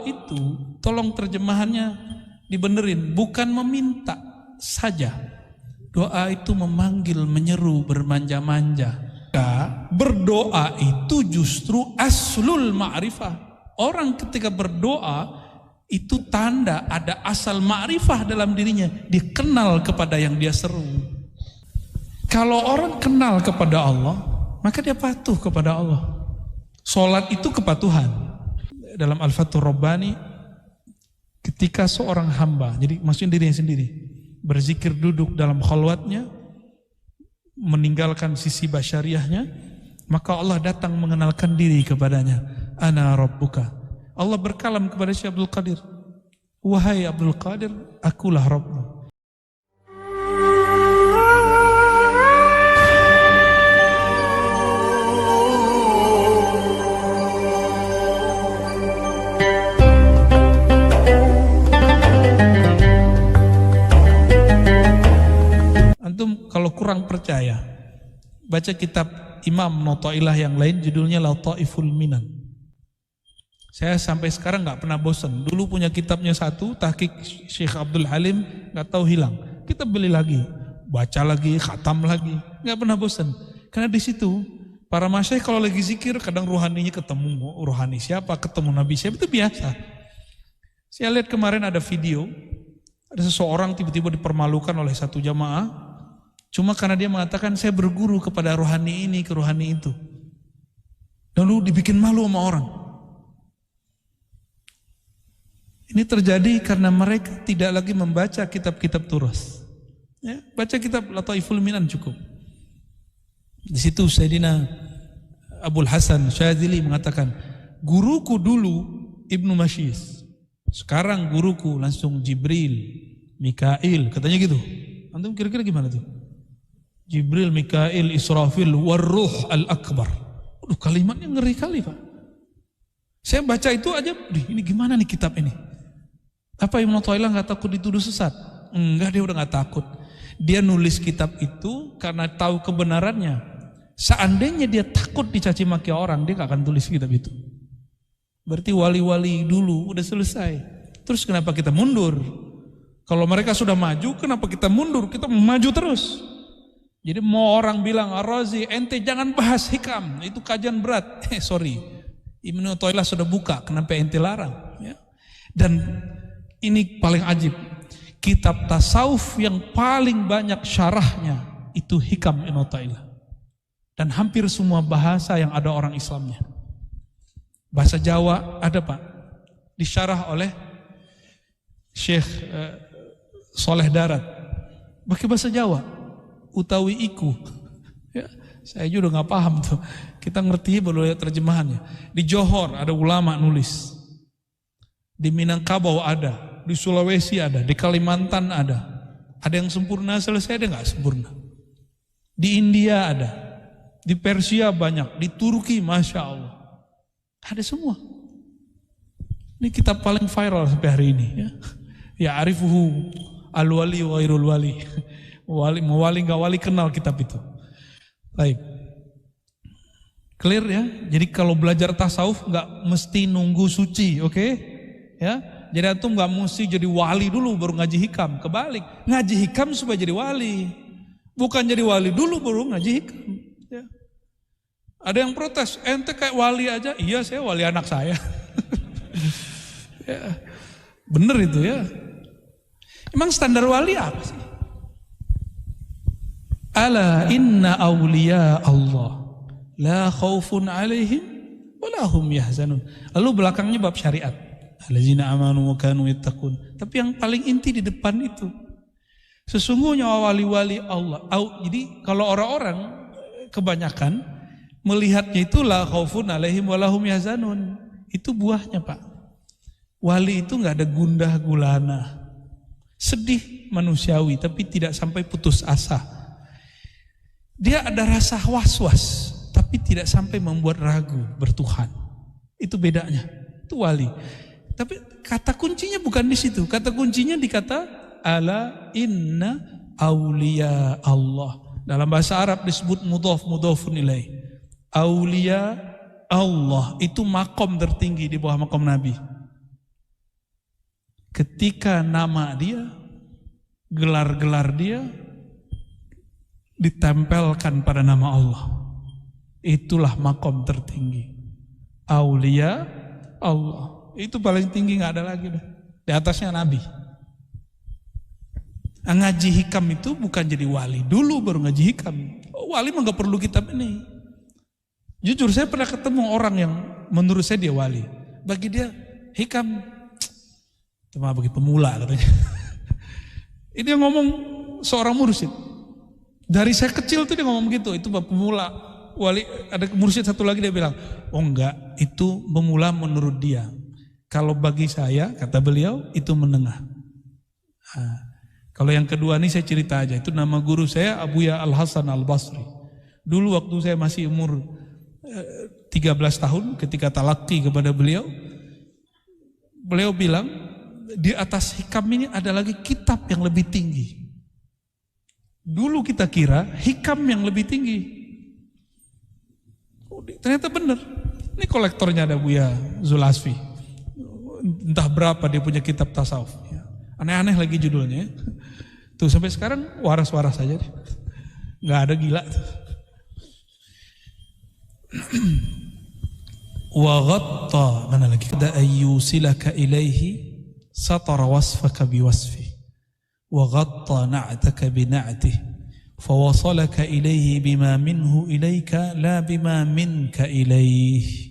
itu tolong terjemahannya dibenerin, bukan meminta saja. Doa itu memanggil, menyeru, bermanja-manja. Berdoa itu justru aslul ma'rifah. Orang ketika berdoa itu tanda ada asal ma'rifah dalam dirinya. Dia kenal kepada yang dia seru. Kalau orang kenal kepada Allah, maka dia patuh kepada Allah. Salat itu kepatuhan. Dalam Al-Fathur Rabbani, ketika seorang hamba, jadi maksudnya dirinya sendiri, berzikir duduk dalam khalwatnya, meninggalkan sisi basyariahnya, maka Allah datang mengenalkan diri kepadanya. Ana Rabbuka. Allah berkalam kepada Syekh Abdul Qadir. Wahai Abdul Qadir, akulah Rabbmu. Antum kalau kurang percaya, baca kitab Imam Nu'ta'ilah yang lain, judulnya Lataiful Minan. Saya sampai sekarang nggak pernah bosan. Dulu punya kitabnya satu, tahqiq Syekh Abdul Halim, nggak tahu hilang. Kita beli lagi, baca lagi, khatam lagi, nggak pernah bosan. Karena di situ para masyayikh kalau lagi zikir, kadang ruhaninya ketemu ruhani siapa, ketemu Nabi siapa, itu biasa. Saya lihat kemarin ada video, ada seseorang tiba-tiba dipermalukan oleh satu jamaah. Cuma karena dia mengatakan saya berguru kepada rohani ini, ke rohani itu. Lalu dibikin malu sama orang. Ini terjadi karena mereka tidak lagi membaca kitab-kitab turas. Ya, baca kitab Lataiful Minan cukup. Di situ Sayyidina Abul Hasan Syadzili mengatakan, guruku dulu Ibnu Masyis. Sekarang guruku langsung Jibril, Mikail, katanya gitu. Antum kira-kira gimana tuh? Jibril, Mikail, Israfil, Warruh Al-Akbar. Aduh, kalimatnya ngeri kali Pak. Saya baca itu aja, ini gimana nih kitab ini? Apa Ibnu Nu'ta'ilah gak takut dituduh sesat? Enggak, dia udah gak takut. Dia nulis kitab itu karena tahu kebenarannya. Seandainya dia takut dicaci maki orang, dia gak akan tulis kitab itu. Berarti wali-wali dulu udah selesai. Terus kenapa kita mundur? Kalau mereka sudah maju, kenapa kita mundur? Kita maju terus. Jadi mau orang bilang, Ar-Razi, ente jangan bahas hikam, itu kajian berat. Sorry, Ibnu Nu'ta'ilah sudah buka, kenapa ente larang? Ya. Dan ini paling ajib, kitab tasawuf yang paling banyak syarahnya itu hikam Ibnu Nu'ta'ilah. Dan hampir semua bahasa yang ada orang Islamnya. Bahasa Jawa ada Pak, disyarah oleh Syekh Soleh Darat, pakai bahasa Jawa. Utawi iku, ya, saya juga nggak paham tuh. Kita ngerti baru lihat terjemahannya. Di Johor ada ulama nulis, di Minangkabau ada, di Sulawesi ada, di Kalimantan ada. Ada yang sempurna selesai, ada nggak sempurna. Di India ada, di Persia banyak, di Turki masya Allah ada semua. Ini kitab paling viral sampai hari ini. Ya arifuhu al-wali wa ghairul wali. Wali nggak wali kenal kitab itu. Baik, clear ya. Jadi kalau belajar tasawuf nggak mesti nunggu suci, oke? Ya. Jadi antum nggak mesti jadi wali dulu baru ngaji hikam. Kebalik, ngaji hikam supaya jadi wali. Bukan jadi wali dulu baru ngaji hikam. Ya. Ada yang protes, ente kayak wali aja. Iya, saya wali anak saya. Ya. Bener itu ya. Emang standar wali apa sih? Ala inna awliya Allah la khaufun alaihim wala hum yahzanun. Lalu belakangnya bab syariat. Allazina amanu wa kanu yattaqun. Tapi yang paling inti di depan itu, sesungguhnya wali-wali Allah. Jadi kalau orang-orang kebanyakan melihatnya itu la khaufun alaihim wala hum yahzanun. Itu buahnya Pak. Wali itu enggak ada gundah gulana. Sedih manusiawi tapi tidak sampai putus asa. Dia ada rasa was-was, tapi tidak sampai membuat ragu bertuhan. Itu bedanya. Itu wali. Tapi kata kuncinya bukan di situ. Kata kuncinya di kata ala inna awliya Allah. Dalam bahasa Arab disebut mudhaf mudhafun ilaih. Awliya Allah itu makom tertinggi di bawah makom Nabi. ketika nama dia, gelar-gelar dia ditempelkan pada nama Allah. Itulah makom tertinggi. Aulia Allah. Itu paling tinggi, gak ada lagi dah. Di atasnya Nabi. Ngaji hikam itu bukan jadi wali dulu baru ngaji hikam. Wali mah gak perlu kitab ini. Jujur saya pernah ketemu orang yang menurut saya dia wali. Bagi dia hikam cuma bagi pemula katanya. Ini yang ngomong seorang mursyid. Dari saya kecil tuh dia ngomong gitu, itu bab pemula. Wali, ada mursyid satu lagi dia bilang, oh enggak, itu pemula menurut dia. Kalau bagi saya, kata beliau, itu menengah. Nah, kalau yang kedua ini saya cerita aja, itu nama guru saya Abuya Al-Hasan Al-Basri. Dulu waktu saya masih umur 13 tahun ketika talaqi kepada beliau, beliau bilang, di atas hikam ini ada lagi kitab yang lebih tinggi. Dulu kita kira hikam yang lebih tinggi. Ternyata benar. Ini kolektornya ada Buya Zulasfi. Entah berapa dia punya kitab tasawuf. Aneh-aneh lagi judulnya. Tuh sampai sekarang waras-waras saja. Nggak ada gila. Wa ghatta, mana lagi? Da ayyusilaka ilaihi satara wasfaka biwasfi. Wa ghatta na'taka bina'tihi. Fawasalaka ilaihi bima minhu ilaika la bima minka ilaih.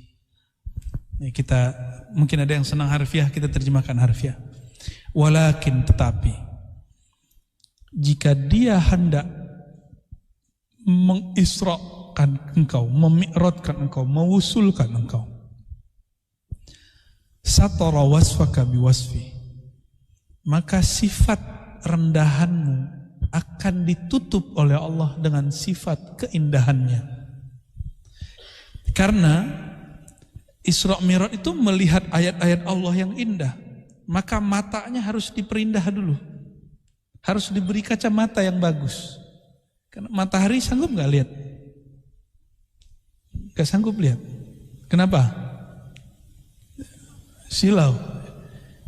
Kita mungkin ada yang senang harfiah, kita terjemahkan harfiah. Walakin, tetapi jika dia hendak mengisrakan engkau, memi'radkan engkau, mewusulkan engkau, satara wasfaka biwasfi, maka sifat rendahanmu akan ditutup oleh Allah dengan sifat keindahannya. Karena Isra Mi'raj itu melihat ayat-ayat Allah yang indah, maka matanya harus diperindah dulu. Harus diberi kacamata yang bagus. Karena matahari sanggup gak lihat? Gak sanggup lihat. Kenapa? Silau.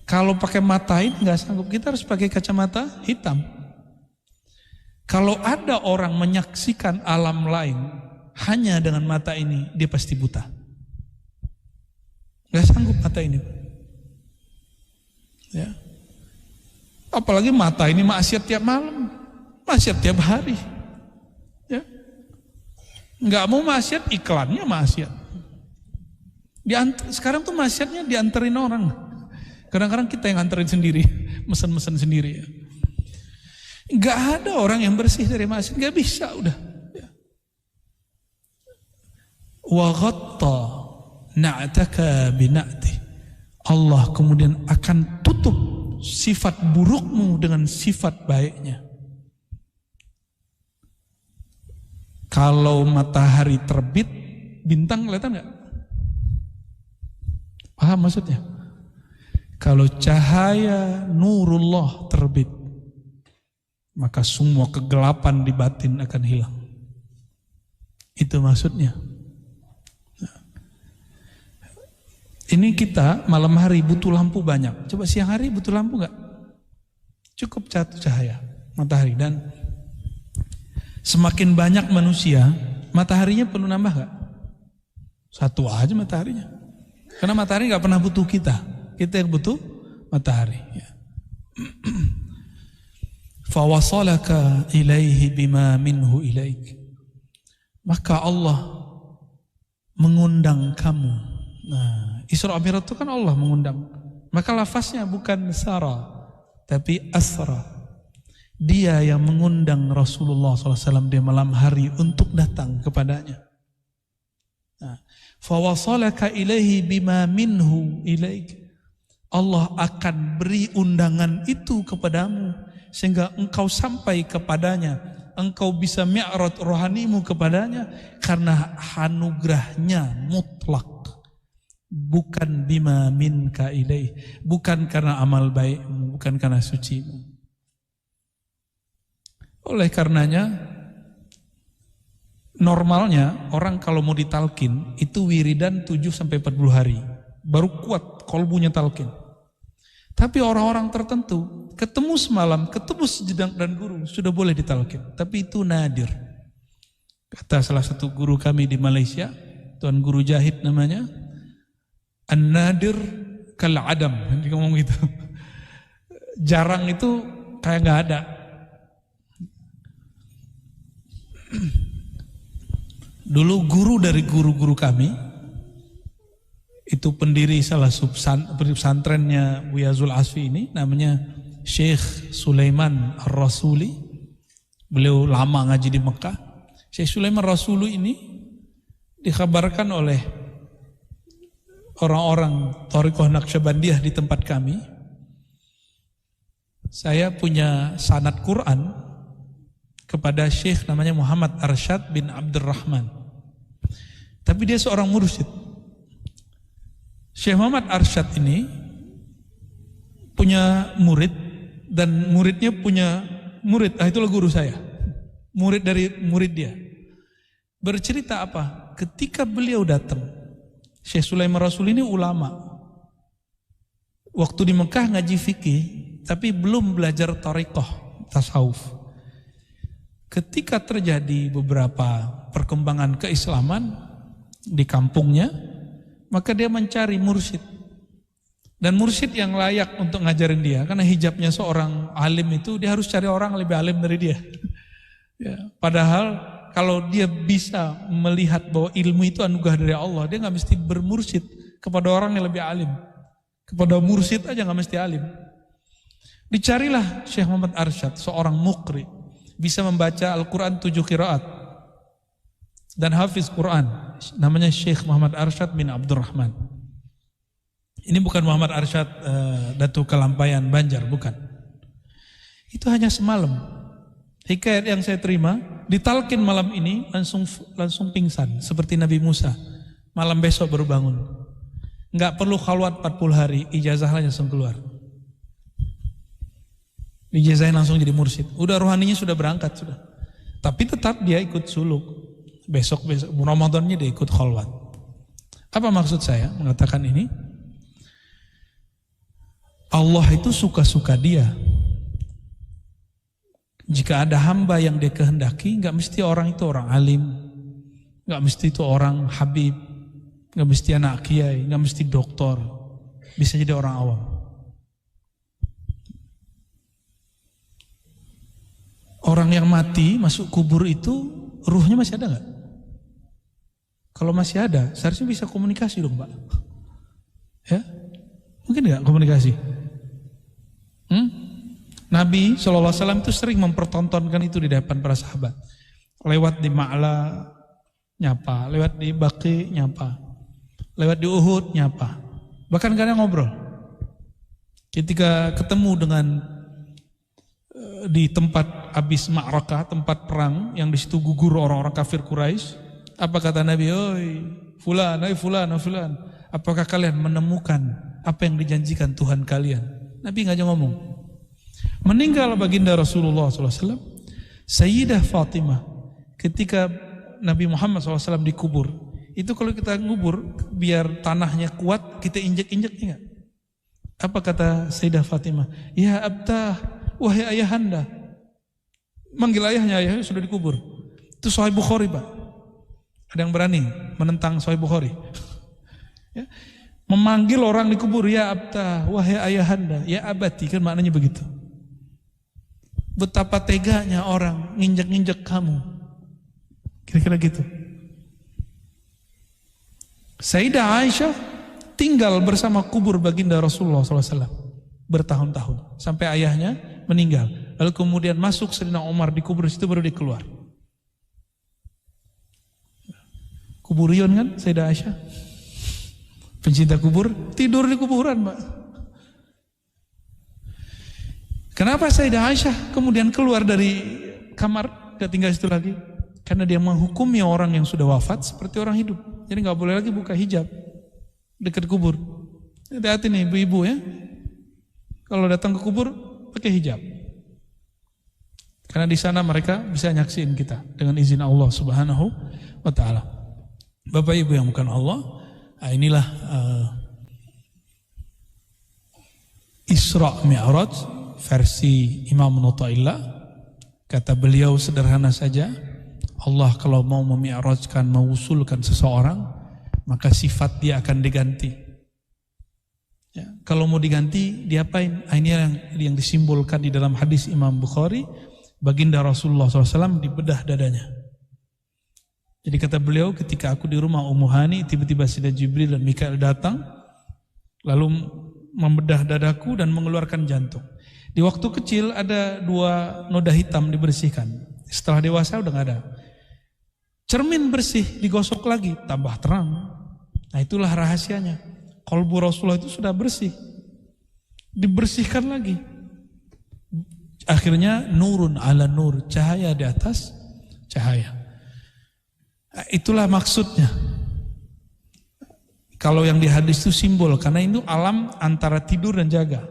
Kalau pakai mata ini gak sanggup, kita harus pakai kacamata hitam. Kalau ada orang menyaksikan alam lain hanya dengan mata ini, dia pasti buta. Gak sanggup mata ini. Ya. Apalagi mata ini maksiat tiap malam, maksiat tiap hari. Ya. Gak mau maksiat, iklannya maksiat. Sekarang tuh maksiatnya dianterin orang. Kadang-kadang kita yang anterin sendiri, mesen-mesen sendiri ya. Gak ada orang yang bersih dari maksiat, gak bisa udah. Wa ghatta na'taka bina'ti. Allah kemudian akan tutup sifat burukmu dengan sifat baiknya. Kalau matahari terbit, bintang kelihatan gak? Paham maksudnya? Kalau cahaya nurullah terbit, maka semua kegelapan di batin akan hilang. Itu maksudnya. Ini kita malam hari butuh lampu banyak. Coba siang hari butuh lampu gak? Cukup satu cahaya matahari. Dan semakin banyak manusia, mataharinya perlu nambah gak? Satu aja mataharinya. Karena matahari gak pernah butuh kita. Kita yang butuh matahari. Fawasalaka ilaihi bima minhu ilaik. Maka Allah mengundang kamu. Nah, Isra Mi'raj itu kan Allah mengundang. Maka lafaznya bukan sara, tapi asra. Dia yang mengundang Rasulullah SAW di malam hari untuk datang kepadanya. Nah, fawasalaka ilaihi bima minhu ilaik. Allah akan beri undangan itu kepadamu sehingga engkau sampai kepadanya, engkau bisa mi'raj rohanimu kepadanya karena anugerahnya mutlak, bukan bima minka ilaih, bukan karena amal baikmu, bukan karena sucimu. Oleh karenanya normalnya orang kalau mau ditalkin itu wiridan 7-40 hari baru kuat kolbunya talkin. Tapi orang-orang tertentu ketemu semalam, ketemu sejenak dan guru sudah boleh ditalkin. Tapi itu nadir. Kata salah satu guru kami di Malaysia, Tuan Guru Jahid namanya, an-nadir kal adam. Dia ngomong gitu. Jarang itu kayak nggak ada. Dulu guru dari guru-guru kami, itu pendiri salah pesantrennya Buya Zul Asfi ini, namanya Syekh Sulaiman Ar-Rasuli. Beliau lama ngaji di Mekah. Syekh Sulaiman Ar-Rasuli ini dikabarkan oleh orang-orang Thariqah Naqsyabandiyah di tempat kami, saya punya sanad Quran kepada Syekh namanya Muhammad Arsyad bin Abdurrahman. Tapi dia seorang mursyid. Syekh Muhammad Arsyad ini punya murid, dan muridnya punya murid. Itulah guru saya. Murid dari murid dia. Bercerita apa? Ketika beliau datang, Syekh Sulaiman Rasul ini ulama. Waktu di Mekah ngaji fikih, tapi belum belajar thariqah, tasawuf. Ketika terjadi beberapa perkembangan keislaman di kampungnya, maka dia mencari mursyid. Dan mursyid yang layak untuk ngajarin dia, karena hijabnya seorang alim itu, dia harus cari orang lebih alim dari dia. Ya, padahal kalau dia bisa melihat bahwa ilmu itu anugerah dari Allah, dia nggak mesti bermursyid kepada orang yang lebih alim. Kepada mursyid aja nggak mesti alim. Dicarilah Syekh Muhammad Arsyad, seorang muqri, bisa membaca Al-Quran 7 qiraat dan hafiz Quran. Namanya Syekh Muhammad Arsyad bin Abdurrahman. Ini bukan Muhammad Arsyad Datu Kelampayan Banjar, bukan. Itu hanya semalam. Hikayat yang saya terima, ditalkin malam ini langsung pingsan seperti Nabi Musa. Malam besok baru bangun. Enggak perlu khalwat 40 hari, ijazahnya langsung keluar. Ijazahin langsung jadi mursyid. Udah rohaninya sudah berangkat sudah. Tapi tetap dia ikut suluk. Besok Ramadannya dia ikut khalwat. Apa maksud saya mengatakan ini? Allah itu suka-suka dia. Jika ada hamba yang dia kehendaki, nggak mesti orang itu orang alim, nggak mesti itu orang habib, nggak mesti anak kiai, nggak mesti doktor, bisa jadi orang awam. Orang yang mati masuk kubur itu ruhnya masih ada nggak? Kalau masih ada, seharusnya bisa komunikasi dong, Pak. Ya, mungkin nggak komunikasi? Nabi SAW itu sering mempertontonkan itu di depan para sahabat. Lewat di Ma'la nyapa, lewat di Baqi nyapa, lewat di Uhud nyapa. Bahkan kadang ngobrol. Ketika ketemu dengan di tempat habis ma'rakah, tempat perang yang di situ gugur orang-orang kafir Quraisy, apa kata Nabi? Oi, fulan, fulan, apakah kalian menemukan apa yang dijanjikan Tuhan kalian? Nabi nggak aja ngomong. Meninggal baginda Rasulullah SAW, Sayyidah Fatimah, ketika Nabi Muhammad SAW dikubur, itu kalau kita ngubur, biar tanahnya kuat, kita injek-injek, ingat. Apa kata Sayyidah Fatimah? Ya abtah, wahai ayahanda. Manggil ayahnya sudah dikubur. Itu Sahih Bukhari, Pak. Ada yang berani menentang Sahih Bukhari? Ya. Memanggil orang dikubur, ya abtah, wahai ayahanda, ya abati, kan maknanya begitu. Betapa teganya orang nginjek-nginjek kamu. Kira-kira gitu. Sayyidah Aisyah tinggal bersama kubur baginda Rasulullah SAW bertahun-tahun sampai ayahnya meninggal. Lalu kemudian masuk Sayyidina Umar di kubur situ, baru dia keluar. Kuburion kan Sayyidah Aisyah, pencinta kubur, tidur di kuburan, Mbak. Kenapa Sayyidah Aisyah kemudian keluar dari kamar, gak tinggal situ lagi? Karena dia menghukumi orang yang sudah wafat seperti orang hidup. Jadi gak boleh lagi buka hijab dekat kubur. Hati-hati nih ibu-ibu ya, kalau datang ke kubur pakai hijab. Karena di sana mereka bisa nyaksiin kita dengan izin Allah Subhanahu wa Ta'ala. Bapak Ibu yang bukan Allah, inilah Isra Mi'raj versi Imam Nu'taillah. Kata beliau sederhana saja, Allah kalau mau memi'rajkan, mewusulkan seseorang, maka sifat dia akan diganti. Ya, kalau mau diganti, diapain? Ini yang disimbolkan di dalam hadis Imam Bukhari, baginda Rasulullah SAW dibedah dadanya. Jadi kata beliau, ketika aku di rumah Ummu Hani, tiba-tiba Sayyidina Jibril dan Mikail datang, lalu membedah dadaku dan mengeluarkan jantung. Di waktu kecil ada 2 noda hitam dibersihkan. Setelah dewasa udah gak ada. Cermin bersih, digosok lagi, tambah terang. Nah itulah rahasianya. Qalbu Rasulullah itu sudah bersih. Dibersihkan lagi. Akhirnya nurun ala nur, cahaya di atas cahaya. Nah, itulah maksudnya. Kalau yang di hadis itu simbol, karena itu alam antara tidur dan jaga.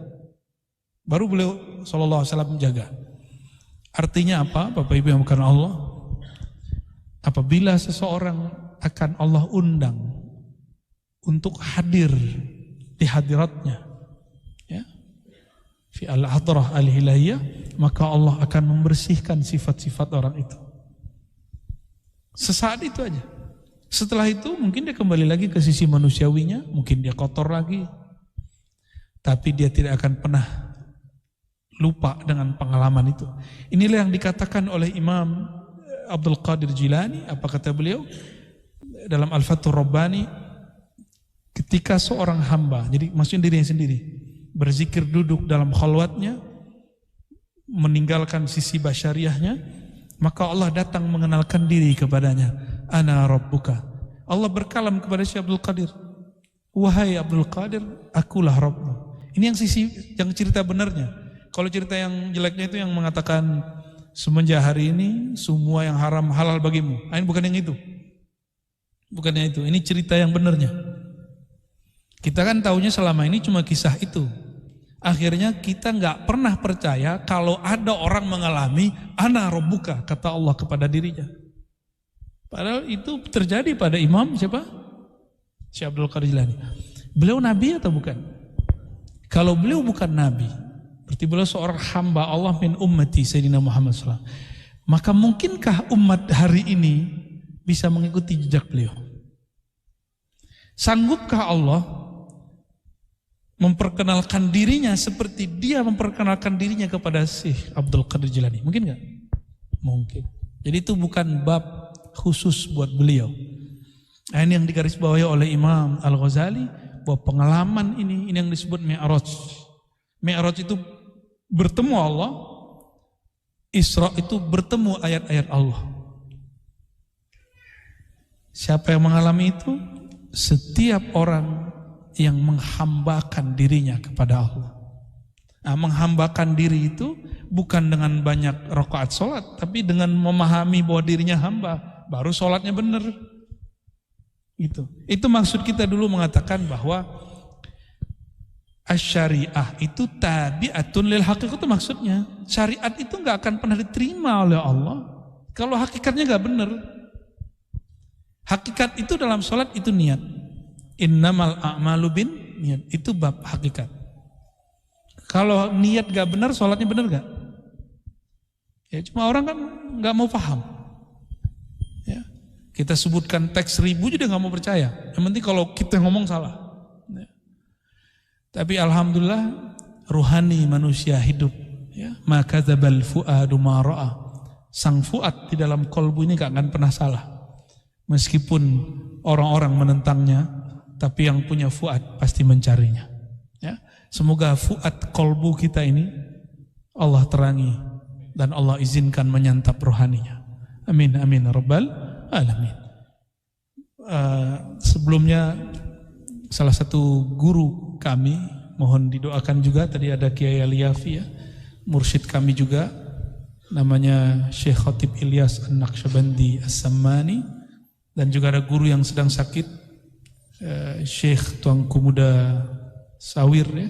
Baru beliau SAW menjaga. Artinya apa? Bapak Ibu yang bukan Allah, apabila seseorang akan Allah undang untuk hadir di hadiratnya, ya, fi al-hadrah al-hilahiyah, maka Allah akan membersihkan sifat-sifat orang itu. Sesaat itu aja. Setelah itu mungkin dia kembali lagi ke sisi manusiawinya, mungkin dia kotor lagi. Tapi dia tidak akan pernah lupa dengan pengalaman itu. Inilah yang dikatakan oleh Imam Abdul Qadir Jilani. Apa kata beliau? Dalam Al-Fathur Rabbani, ketika seorang hamba, jadi maksudnya dirinya sendiri, berzikir duduk dalam khalwatnya, meninggalkan sisi basyariahnya, maka Allah datang mengenalkan diri kepadanya. Ana Rabbuka. Allah berkalam kepada Syekh Abdul Qadir. Wahai Abdul Qadir, akulah Rabbmu. Ini yang cerita benarnya. Kalau cerita yang jeleknya itu yang mengatakan semenjak hari ini semua yang haram halal bagimu. Ini bukan yang itu. Bukannya itu. Ini cerita yang benarnya. Kita kan taunya selama ini cuma kisah itu. Akhirnya kita nggak pernah percaya kalau ada orang mengalami ana Rabbuka, kata Allah kepada dirinya. Padahal itu terjadi pada Imam siapa? Syekh Abdul Qadir Jilani. Beliau nabi atau bukan? Kalau beliau bukan nabi, berarti beliau seorang hamba Allah min ummati Sayyidina Muhammad SAW. Maka mungkinkah umat hari ini bisa mengikuti jejak beliau? Sanggupkah Allah memperkenalkan dirinya seperti dia memperkenalkan dirinya kepada Syekh Abdul Qadir Jilani? Mungkin nggak? Mungkin. Jadi itu bukan bab khusus buat beliau. Ini yang digarisbawahi oleh Imam Al-Ghazali, bahwa pengalaman ini yang disebut Mi'raj. Mi'raj itu bertemu Allah, Isra itu bertemu ayat-ayat Allah. Siapa yang mengalami itu? Setiap orang yang menghambakan dirinya kepada Allah. Nah, menghambakan diri itu bukan dengan banyak rakaat sholat, tapi dengan memahami bahwa dirinya hamba, baru sholatnya benar. Itu maksud kita dulu mengatakan bahwa asy-syariah itu tabi'atun lil haqiqah, itu maksudnya. Syariat itu nggak akan pernah diterima oleh Allah kalau hakikatnya nggak benar. Hakikat itu dalam sholat itu niat. Innamal a'malu bin niat, itu bab hakikat. Kalau niat gak benar, sholatnya benar gak? Ya cuma orang kan gak mau paham. Ya, kita sebutkan teks 1000 juga gak mau percaya. Yang penting kalau kita ngomong salah. Ya. Tapi alhamdulillah ruhani manusia hidup. Ya. Maka dzabal fuadu ma ra'a. Sang fuad di dalam kolbu ini gak akan pernah salah. Meskipun orang-orang menentangnya, tapi yang punya fuad pasti mencarinya. Ya. Semoga fuad kolbu kita ini Allah terangi dan Allah izinkan menyantap rohaninya. Amin amin rabbal alamin. Sebelumnya salah satu guru kami, mohon didoakan juga, tadi ada Kiai Aliyafi ya, mursyid kami juga, namanya Syekh Khatib Ilyas An-Naqsyabandi As-Sammani, dan juga ada guru yang sedang sakit, Syekh Tuanku Muda Sawir ya.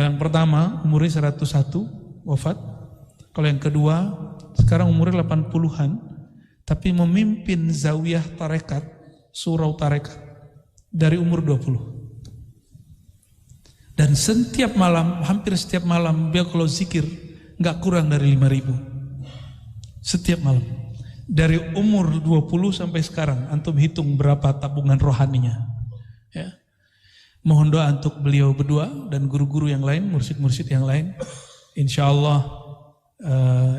Yang pertama umurnya 101 wafat. Kalau yang kedua sekarang umurnya 80-an, tapi memimpin zawiyah tarekat, surau tarekat dari umur 20. Dan setiap malam, hampir setiap malam, beliau kalau zikir nggak kurang dari 5.000 setiap malam. Dari umur 20 sampai sekarang, antum hitung berapa tabungan rohaninya. Ya. Mohon doa untuk beliau berdua dan guru-guru yang lain, mursyid-mursyid yang lain. Insya Allah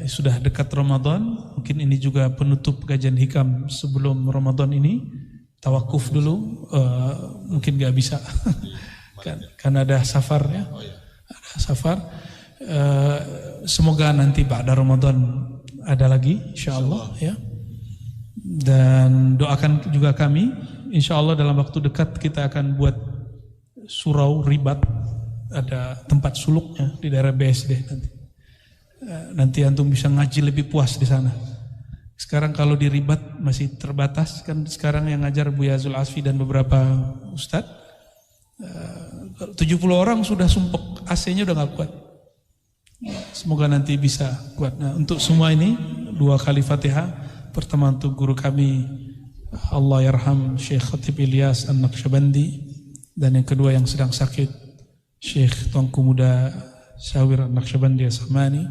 sudah dekat Ramadan. Mungkin ini juga penutup kajian hikam sebelum Ramadan ini. Tawakuf dulu, mungkin gak bisa. Karena ada safar ya. Ada safar. Semoga nanti ba'da Ramadan ada lagi, insya Allah ya. Dan doakan juga kami, insya Allah dalam waktu dekat kita akan buat surau ribat, ada tempat suluknya di daerah BSD nanti. Nanti antum bisa ngaji lebih puas di sana. Sekarang kalau di ribat masih terbatas, kan sekarang yang ngajar Buya Zul Asfi dan beberapa ustadz, 70 orang sudah sumpek, AC-nya udah gak kuat. Semoga nanti bisa kuat. Nah, untuk semua ini 2 kali Fatihah. Pertama untuk guru kami Allah yarham Syekh Khatib Ilyas An-Naqsyabandi, dan yang kedua yang sedang sakit Syekh Tuanku Muda Syawir An-Naqsyabandi As-Samani.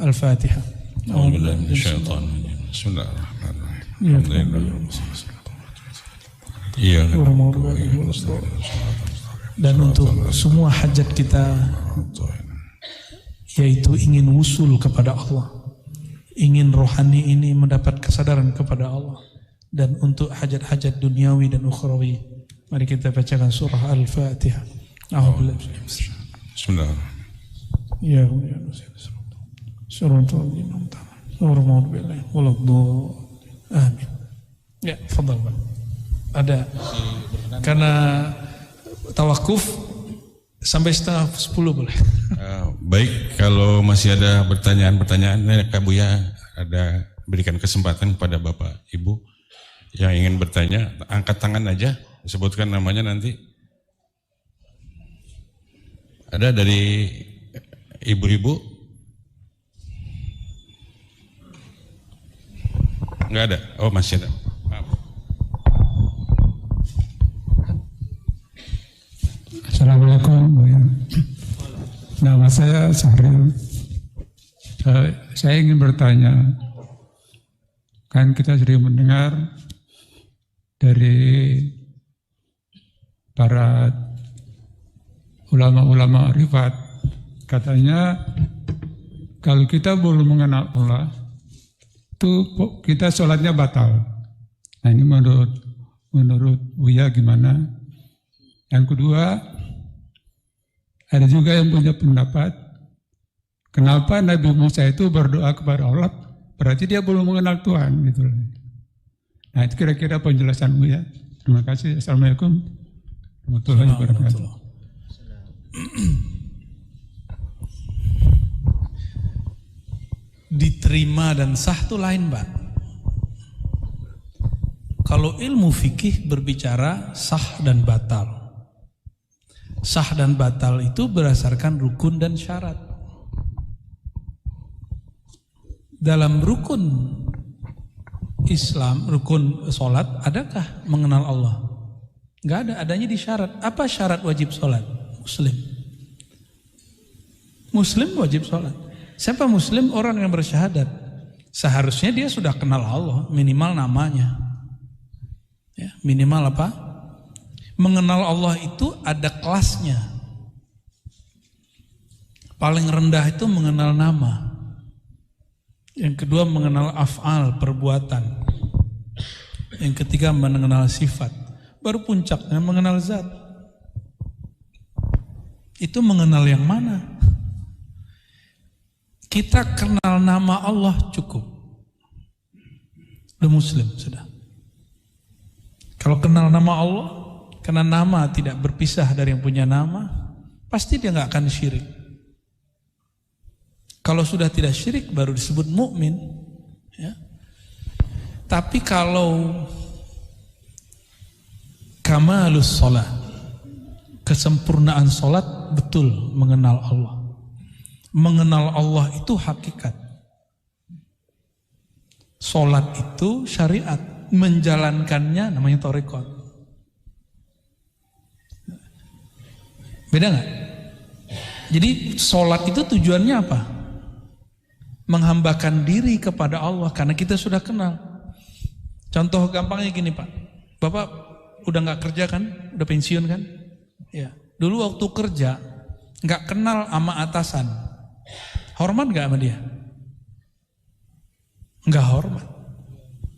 Al-Fatihah. Bismillahirrahmanirrahim. Dan untuk semua hajat kita, yaitu ingin wusul kepada Allah, ingin rohani ini mendapat kesadaran kepada Allah, dan untuk hajat-hajat duniawi dan ukhrawi, mari kita bacakan surah Al-Fatihah. Bismillahirrahmanirrahim. Ya amin. Ya, fadhal. Ada karena tawakuf sampai 9:30 boleh. Baik, kalau masih ada pertanyaan-pertanyaan, Kak Buya ada berikan kesempatan kepada Bapak Ibu yang ingin bertanya, angkat tangan aja, sebutkan namanya nanti. Ada dari ibu-ibu? Enggak ada? Oh, masih ada. Maaf. Assalamualaikum. Nama saya Sahril. Saya ingin bertanya, kan kita sering mendengar dari para ulama-ulama rifat, katanya kalau kita belum mengenal Allah, itu kita sholatnya batal. Nah, ini menurut Buya gimana? Yang kedua, ada juga yang punya pendapat, kenapa Nabi Musa itu berdoa kepada Allah, berarti dia belum mengenal Tuhan gitu. Nah, itu kira-kira penjelasan Buya. Terima kasih. Assalamualaikum warahmatullahi wabarakatuh. Diterima dan sah itu lain, Pak. Kalau ilmu fikih berbicara sah dan batal. Sah dan batal itu berdasarkan rukun dan syarat. Dalam rukun Islam, rukun sholat, adakah mengenal Allah? Enggak ada, adanya di syarat. Apa syarat wajib sholat? Muslim. Muslim wajib sholat. Siapa muslim? Orang yang bersyahadat. Seharusnya dia sudah kenal Allah, minimal namanya. Ya, minimal apa? Mengenal Allah itu ada kelasnya. Paling rendah itu mengenal nama. Yang kedua mengenal af'al, perbuatan. Yang ketiga mengenal sifat. Baru puncaknya mengenal zat. Itu mengenal yang mana? Kita kenal nama Allah cukup. Udah muslim sudah. Kalau kenal nama Allah, karena nama tidak berpisah dari yang punya nama, pasti dia nggak akan syirik. Kalau sudah tidak syirik baru disebut mukmin. Ya. Tapi kalau kamalus sholat, kesempurnaan sholat, betul mengenal Allah. Mengenal Allah itu hakikat. Sholat itu syariat. Menjalankannya namanya thariqat. Beda nggak? Jadi sholat itu tujuannya apa? Menghambakan diri kepada Allah karena kita sudah kenal. Contoh gampangnya gini Pak, Bapak udah nggak kerja kan, udah pensiun kan? Ya. Dulu waktu kerja nggak kenal sama atasan, hormat nggak sama dia? Nggak hormat.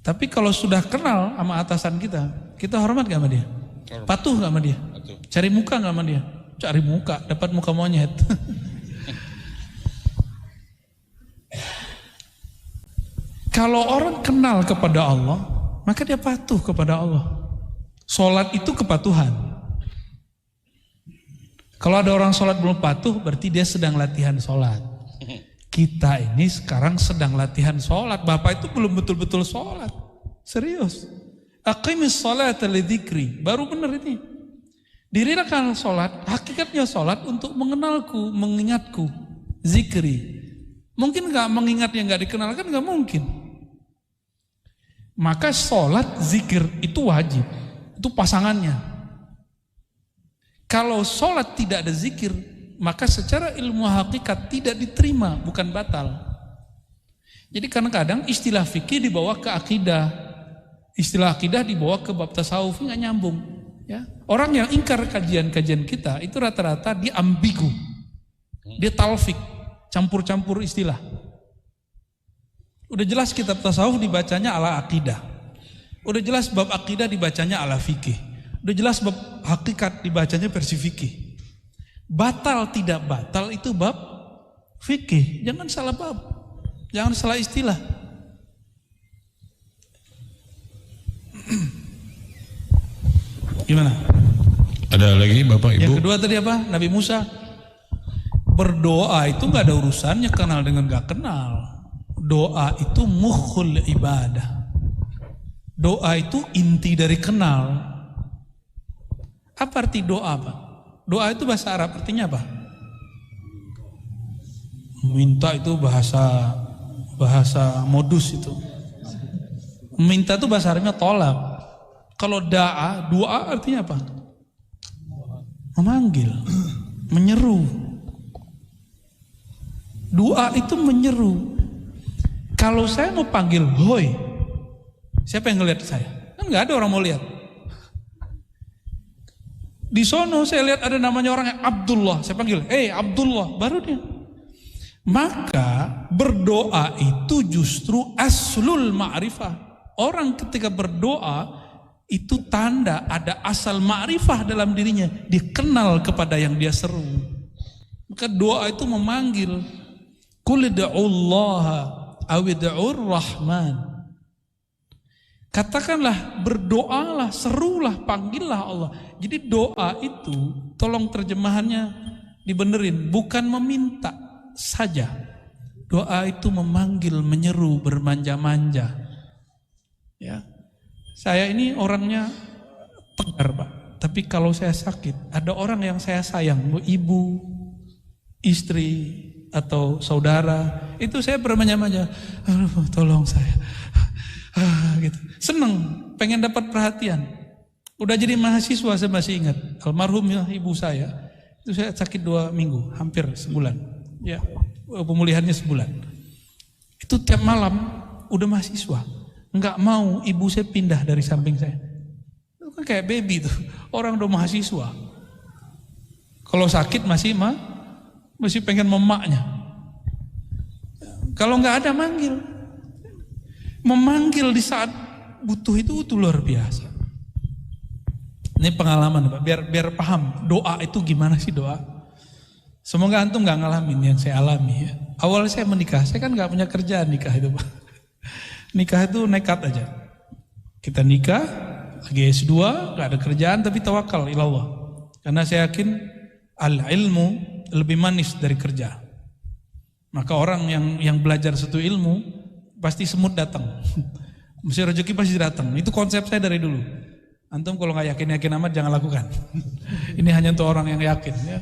Tapi kalau sudah kenal sama atasan kita, kita hormat nggak sama dia? Patuh nggak sama dia? Cari muka nggak sama dia? Cari muka, dapat muka monyet. Kalau orang kenal kepada Allah, maka dia patuh kepada Allah. Sholat itu kepatuhan. Kalau ada orang sholat belum patuh, berarti dia sedang latihan sholat. Kita ini sekarang sedang latihan sholat. Bapak itu belum betul-betul sholat. Serius. Aqimis sholata lidzikri. Baru benar ini. Dirikan sholat, hakikatnya sholat untuk mengenalku, mengingatku. Zikri. Mungkin gak mengingat yang gak dikenal kan gak mungkin. Maka sholat, zikir itu wajib. Itu pasangannya. Kalau sholat tidak ada zikir, maka secara ilmu hakikat tidak diterima, bukan batal. Jadi kadang-kadang istilah fikih dibawa ke akidah, istilah akidah dibawa ke bab tasawuf, nggak nyambung. Ya. Orang yang ingkar kajian-kajian kita itu rata-rata dia ambigu, dia talfik, campur-campur istilah. Udah jelas kitab tasawuf dibacanya ala akidah, udah jelas bab akidah dibacanya ala fikih, udah jelas bab hakikat dibacanya versi fikih. Batal tidak batal itu bab fikih. Jangan salah bab, jangan salah istilah. Gimana? Ada lagi Bapak Ibu? Yang kedua tadi apa? Nabi Musa berdoa itu gak ada urusannya kenal dengan gak kenal. Doa itu mukhul ibadah. Doa itu inti dari kenal. Apa arti doa Pak? Doa itu bahasa Arab artinya apa? Minta itu bahasa modus itu. Minta itu bahasa Arabnya tolak. Kalau doa artinya apa? Memanggil, menyeru. Doa itu menyeru. Kalau saya mau panggil, hoi, siapa yang ngelihat saya? Kan nggak ada orang mau lihat. Di sono saya lihat ada namanya orang yang Abdullah, saya panggil, Abdullah, baru dia. Maka berdoa itu justru aslul ma'rifah. Orang ketika berdoa itu tanda ada asal ma'rifah dalam dirinya, dia kenal kepada yang dia seru. Maka doa itu memanggil, qul ud'ullaha aw ud'ur rahman. Katakanlah, berdoalah, serulah, panggillah Allah. Jadi doa itu, tolong terjemahannya dibenerin, bukan meminta saja. Doa itu memanggil, menyeru, bermanja-manja. Ya, saya ini orangnya tegar Pak. Tapi kalau saya sakit, ada orang yang saya sayang, ibu, istri, atau saudara, itu saya bermanja-manja. Aduh, tolong saya. Gitu. Seneng, pengen dapat perhatian. Udah jadi mahasiswa saya masih ingat almarhum ibu saya itu saya sakit 2 minggu, hampir sebulan. Ya, pemulihannya sebulan. Itu tiap malam udah mahasiswa, nggak mau ibu saya pindah dari samping saya. Itu kan kayak baby tuh, orang udah mahasiswa. Kalau sakit masih pengen memaknya. Kalau nggak ada memanggil di saat butuh itu luar biasa. Ini pengalaman Pak, biar paham doa itu gimana sih doa. Semoga antum nggak ngalamin yang saya alami ya. Awal saya menikah, saya kan nggak punya kerjaan nikah itu Pak. Nikah itu nekat aja. Kita nikah, lagi S2, nggak ada kerjaan tapi tawakal ilallah. Karena saya yakin al-ilmu lebih manis dari kerja. Maka orang yang belajar satu ilmu pasti semut datang. Mesti rezeki pasti datang. Itu konsep saya dari dulu. Antum kalau nggak yakin amat jangan lakukan. Ini hanya untuk orang yang yakin. Ya.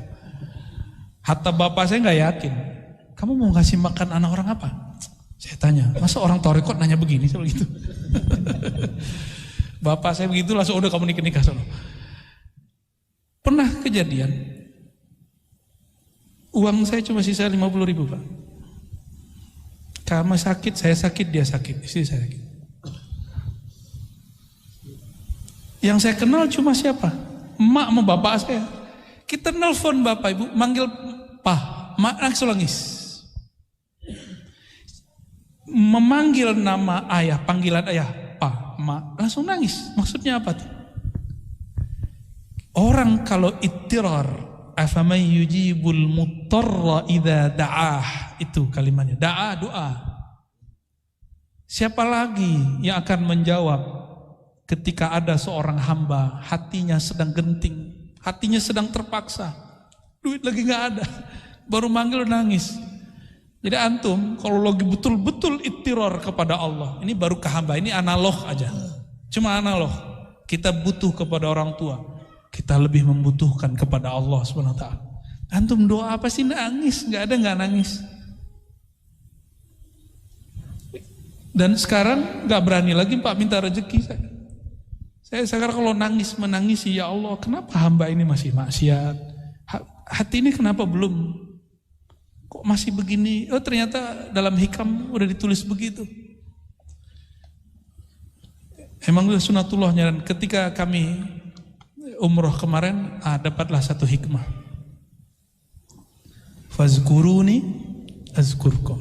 Hatta bapak saya nggak yakin. Kamu mau ngasih makan anak orang apa? Saya tanya. Masa orang tarekat nanya begini soal gitu? Bapak saya begitu langsung udah kamu nikah sono. Pernah kejadian. Uang saya cuma sisa 50.000 Pak. Kamu sakit, saya sakit, dia sakit, istri saya sakit. Yang saya kenal cuma siapa? Emak sama bapak saya. Kita nelfon bapak ibu, manggil Pak, mak langsung nangis. Memanggil nama ayah, panggilan ayah, Pak, mak, langsung nangis. Maksudnya apa tuh? Orang kalau ittirar, afaman yujibul muttarra idza da'ah, itu kalimatnya. Da'a, doa. Siapa lagi yang akan menjawab ketika ada seorang hamba hatinya sedang genting, hatinya sedang terpaksa, duit lagi nggak ada, baru manggil nangis. Jadi antum kalau lagi betul-betul ittirar kepada Allah, ini baru ke hamba, ini analog aja, cuma analog. Kita butuh kepada orang tua, kita lebih membutuhkan kepada Allah SWT. Antum doa apa sih nangis? Nggak ada nggak nangis. Dan sekarang nggak berani lagi Pak minta rezeki saya. Saya sekarang kalau nangis menangisi, ya Allah, kenapa hamba ini masih maksiat? Hati ini kenapa belum? Kok masih begini? Oh ternyata dalam hikam udah ditulis begitu. Emang udah sunatullahnya. Dan ketika kami umroh kemarin, dapatlah satu hikmah. Fazkuruni azkurkum.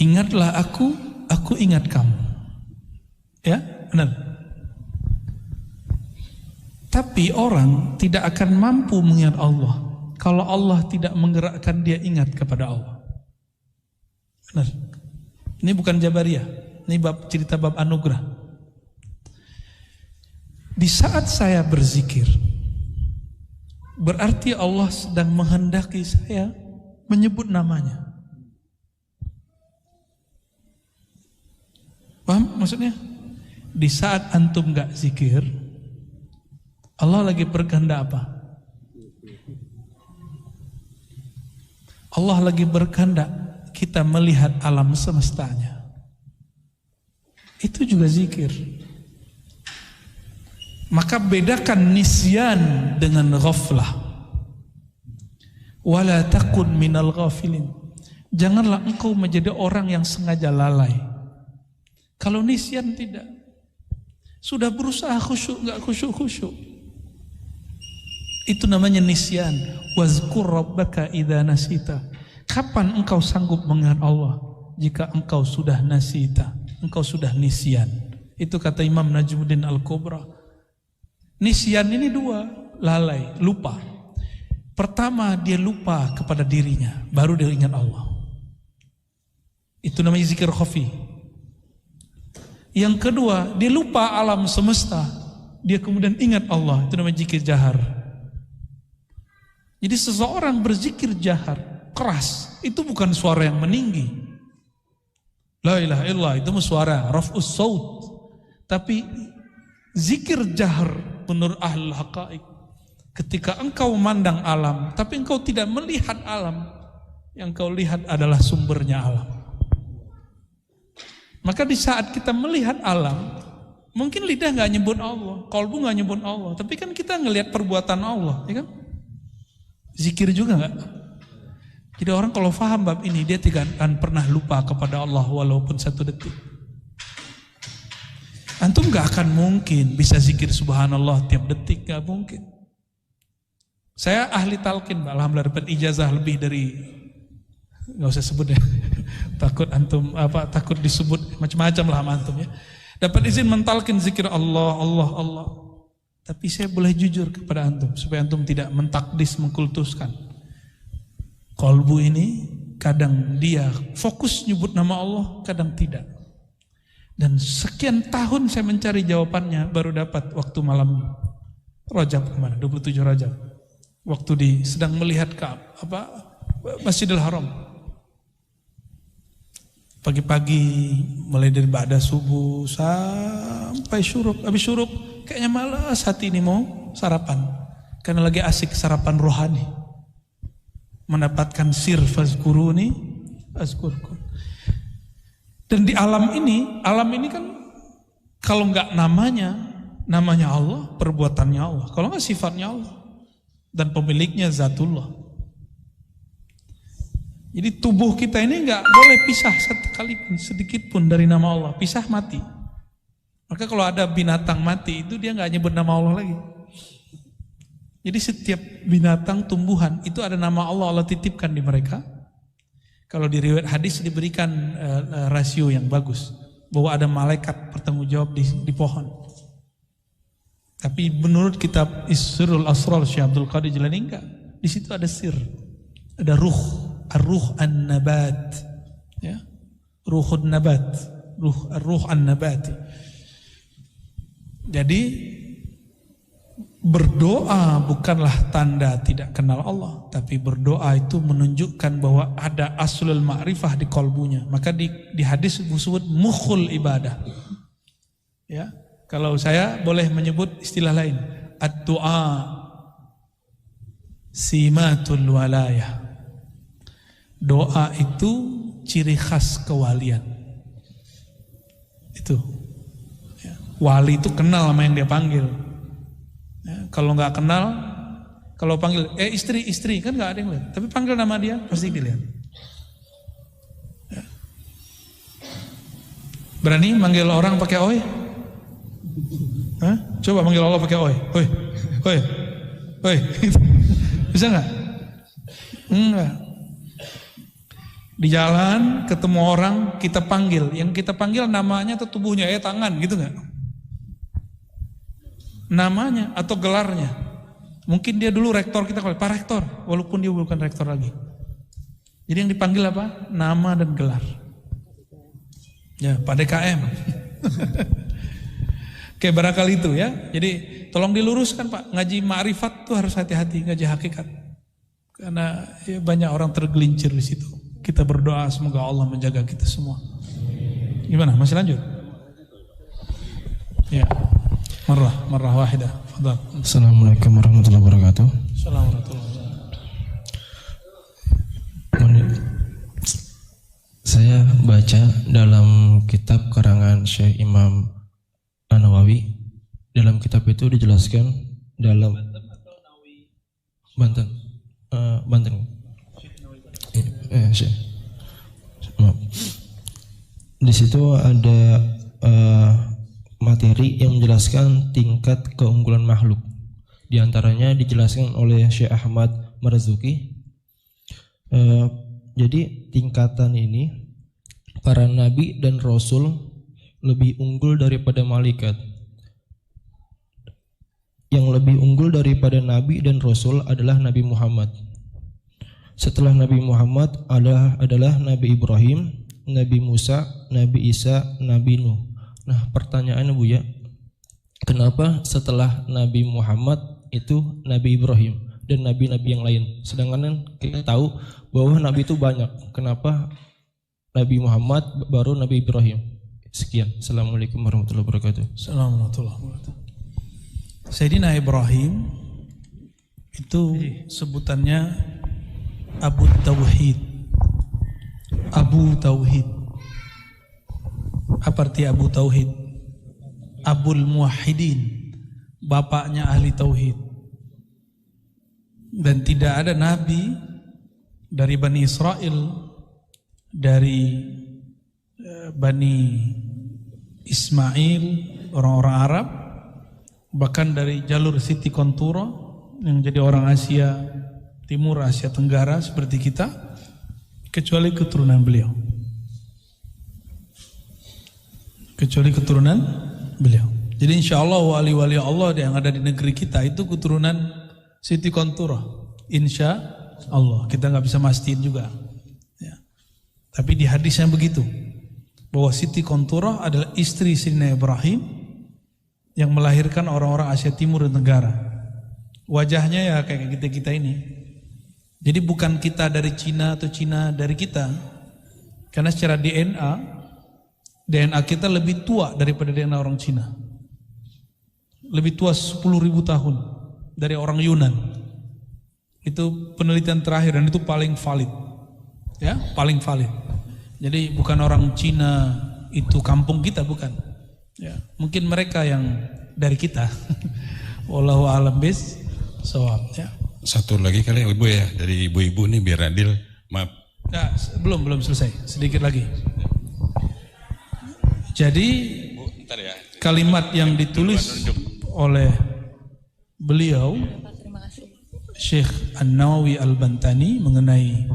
Ingatlah aku ingat kamu. Ya, benar. Tapi orang tidak akan mampu mengingat Allah kalau Allah tidak menggerakkan dia ingat kepada Allah. Benar. Ini bukan Jabariyah, ini cerita bab anugerah. Di saat saya berzikir, berarti Allah sedang menghendaki saya menyebut namanya. Paham maksudnya? Di saat antum gak zikir, Allah lagi berkehendak apa? Allah lagi berkehendak kita melihat alam semestanya. Itu juga zikir. Maka bedakan nisyan dengan ghaflah. Wala takun minal ghafilin. Janganlah engkau menjadi orang yang sengaja lalai. Kalau nisyan tidak. Sudah berusaha khusyuk, enggak khusyuk-khusyuk. Itu namanya nisyan. Wazkur rabbaka idza nasita. Kapan engkau sanggup mengingat Allah? Jika engkau sudah nasita, engkau sudah nisyan. Itu kata Imam Najmuddin Al-Kubra. Nisyan ini dua, lalai, lupa. Pertama dia lupa kepada dirinya, baru dia ingat Allah. Itu namanya zikir khafi. Yang kedua, dia lupa alam semesta, dia kemudian ingat Allah. Itu namanya zikir jahar. Jadi seseorang berzikir jahar keras, itu bukan suara yang meninggi. La ilaha illallah, itu suara raf'us saut. Tapi zikir jahar menurut ahlul haqaiq, ketika engkau memandang alam, tapi engkau tidak melihat alam, yang engkau lihat adalah sumbernya alam. Maka di saat kita melihat alam, mungkin lidah nggak nyebut Allah, qalbu nggak nyebut Allah, tapi kan kita ngelihat perbuatan Allah, ya kan? Zikir juga nggak? Jadi orang kalau faham bab ini, dia tidak akan pernah lupa kepada Allah walaupun satu detik. Antum nggak akan mungkin bisa zikir subhanallah tiap detik, nggak mungkin. Saya ahli talqin, alhamdulillah dapat ijazah lebih dari, nggak usah sebut ya, takut antum takut disebut macam-macam lah antum ya. Dapat izin mentalkin zikir Allah, Allah, Allah. Tapi saya boleh jujur kepada antum supaya antum tidak mentakdis, mengkultuskan. Qalbu ini kadang dia fokus nyebut nama Allah, kadang tidak. Dan sekian tahun saya mencari jawabannya, baru dapat waktu malam Rajab kemarin, 27 Rajab. Waktu sedang melihat ke Masjidil Haram. Pagi-pagi mulai dari ba'da subuh sampai syuruk. Habis syuruk kayaknya malas hati ini mau sarapan. Karena lagi asik sarapan rohani. Mendapatkan sir fazkuruni azkurkum. Dan di alam ini kan kalau enggak namanya Allah, perbuatannya Allah. Kalau enggak sifatnya Allah dan pemiliknya zatullah. Jadi tubuh kita ini nggak boleh pisah sekalipun, sedikit pun dari nama Allah. Pisah mati. Maka kalau ada binatang mati itu dia nggak nyebut nama Allah lagi. Jadi setiap binatang, tumbuhan itu ada nama Allah, Allah titipkan di mereka. Kalau di riwayat hadis diberikan rasio yang bagus bahwa ada malaikat bertanggung jawab di pohon. Tapi menurut kitab Isrul Asrar Syekh Abdul Qadir Jilani enggak. Di situ ada sir, ada ruh, ar-ruh an-nabat, ya, ruhun nabat, ruh an-nabat. Jadi berdoa bukanlah tanda tidak kenal Allah, tapi berdoa itu menunjukkan bahwa ada aslul ma'rifah di kolbunya. Maka di hadis disebut mukhul ibadah. Ya, kalau saya boleh menyebut istilah lain, ad-du'a simatul walayah. Doa itu ciri khas kewalian. Itu. Ya. Wali itu kenal sama yang dia panggil. Ya, kalau nggak kenal, kalau panggil istri kan nggak ada yang lihat. Tapi panggil nama dia pasti dilihat. Ya. Berani manggil orang pakai oi? Hah? Coba manggil Allah pakai oi. Oi. Bisa nggak? Enggak. Di jalan ketemu orang kita panggil, yang kita panggil namanya atau tubuhnya, tangan gitu nggak? Namanya atau gelarnya. Mungkin dia dulu rektor kita, Pak Rektor, walaupun dia bukan rektor lagi. Jadi yang dipanggil apa? Nama dan gelar. Ya, Pak DKM. Oke, barangkali itu ya. Jadi tolong diluruskan Pak, ngaji ma'rifat tuh harus hati-hati, ngaji hakikat. Karena ya, banyak orang tergelincir di situ. Kita berdoa semoga Allah menjaga kita semua. Gimana? Masih lanjut? Ya. Marrah wahidah. Fadhal. Assalamualaikum warahmatullahi wabarakatuh. Assalamualaikum warahmatullahi wabarakatuh. Saya baca dalam kitab karangan Syekh Imam An-Nawawi. Dalam kitab itu dijelaskan dalam Banten. Syekh. Maaf. Di situ ada materi yang menjelaskan tingkat keunggulan makhluk. Di antaranya dijelaskan oleh Syekh Ahmad Marzuki. Jadi tingkatan ini para nabi dan rasul lebih unggul daripada malaikat. Yang lebih unggul daripada nabi dan rasul adalah Nabi Muhammad. Setelah Nabi Muhammad adalah Nabi Ibrahim, Nabi Musa, Nabi Isa, Nabi Nuh. Nah, pertanyaannya Bu ya, kenapa setelah Nabi Muhammad itu Nabi Ibrahim dan nabi-nabi yang lain? Sedangkan kita tahu bahwa nabi itu banyak. Kenapa Nabi Muhammad baru Nabi Ibrahim? Sekian. Assalamualaikum warahmatullahi wabarakatuh. Assalamualaikum warahmatullahi wabarakatuh. Sayyidina Ibrahim itu sebutannya Abu Tauhid. Abu Tauhid. Apa arti Abu Tauhid? Abul Muwahhidin, bapaknya ahli tauhid. Dan tidak ada nabi dari Bani Israel, dari Bani Ismail, orang-orang Arab, bahkan dari jalur Siti Kontura yang jadi orang Asia Timur, Asia Tenggara seperti kita, kecuali keturunan beliau. Jadi insya Allah wali-wali Allah yang ada di negeri kita itu keturunan Siti Kontura. Insya Allah, kita nggak bisa mastiin juga. Ya. Tapi di hadisnya begitu, bahwa Siti Kontura adalah istri Sayyidina Ibrahim yang melahirkan orang-orang Asia Timur dan Tenggara. Wajahnya ya kayak kita ini. Jadi bukan kita dari Cina atau Cina dari kita, karena secara DNA kita lebih tua daripada DNA orang Cina. Lebih tua 10.000 tahun dari orang Yunan. Itu penelitian terakhir dan itu paling valid. Ya, paling valid. Jadi bukan orang Cina itu kampung kita, bukan. Ya, mungkin mereka yang dari kita. Wallahu a'lam bis shawab, ya. Satu lagi kali Ibu ya, dari ibu-ibu nih biar adil. Maaf, Nah, belum selesai, sedikit lagi. Jadi kalimat yang ditulis oleh beliau Syekh An-Nawawi Al-Bantani mengenai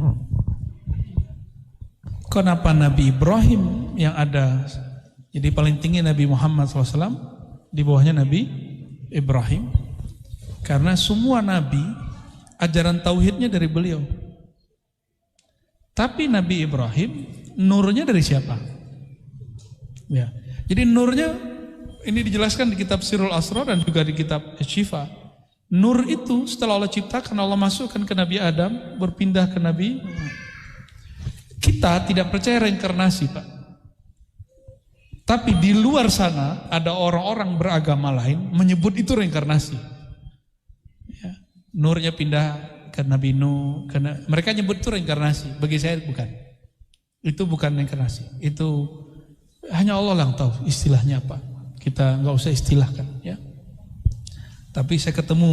kenapa Nabi Ibrahim yang ada, jadi paling tinggi Nabi Muhammad SAW, di bawahnya Nabi Ibrahim, karena semua Nabi ajaran tauhidnya dari beliau. Tapi Nabi Ibrahim nurnya dari siapa? Ya. Jadi nurnya ini dijelaskan di kitab Sirul Asrar dan juga di kitab Syifa. Nur itu setelah Allah ciptakan, Allah masukkan ke Nabi Adam, berpindah ke Nabi. Kita tidak percaya reinkarnasi, Pak. Tapi di luar sana ada orang-orang beragama lain menyebut itu reinkarnasi. Ya. Nurnya pindah ke Nabi Nuh, mereka nyebut itu reinkarnasi. Bagi saya bukan. Itu bukan reinkarnasi. Itu hanya Allah yang tahu istilahnya apa. Kita nggak usah istilahkan, ya. Tapi saya ketemu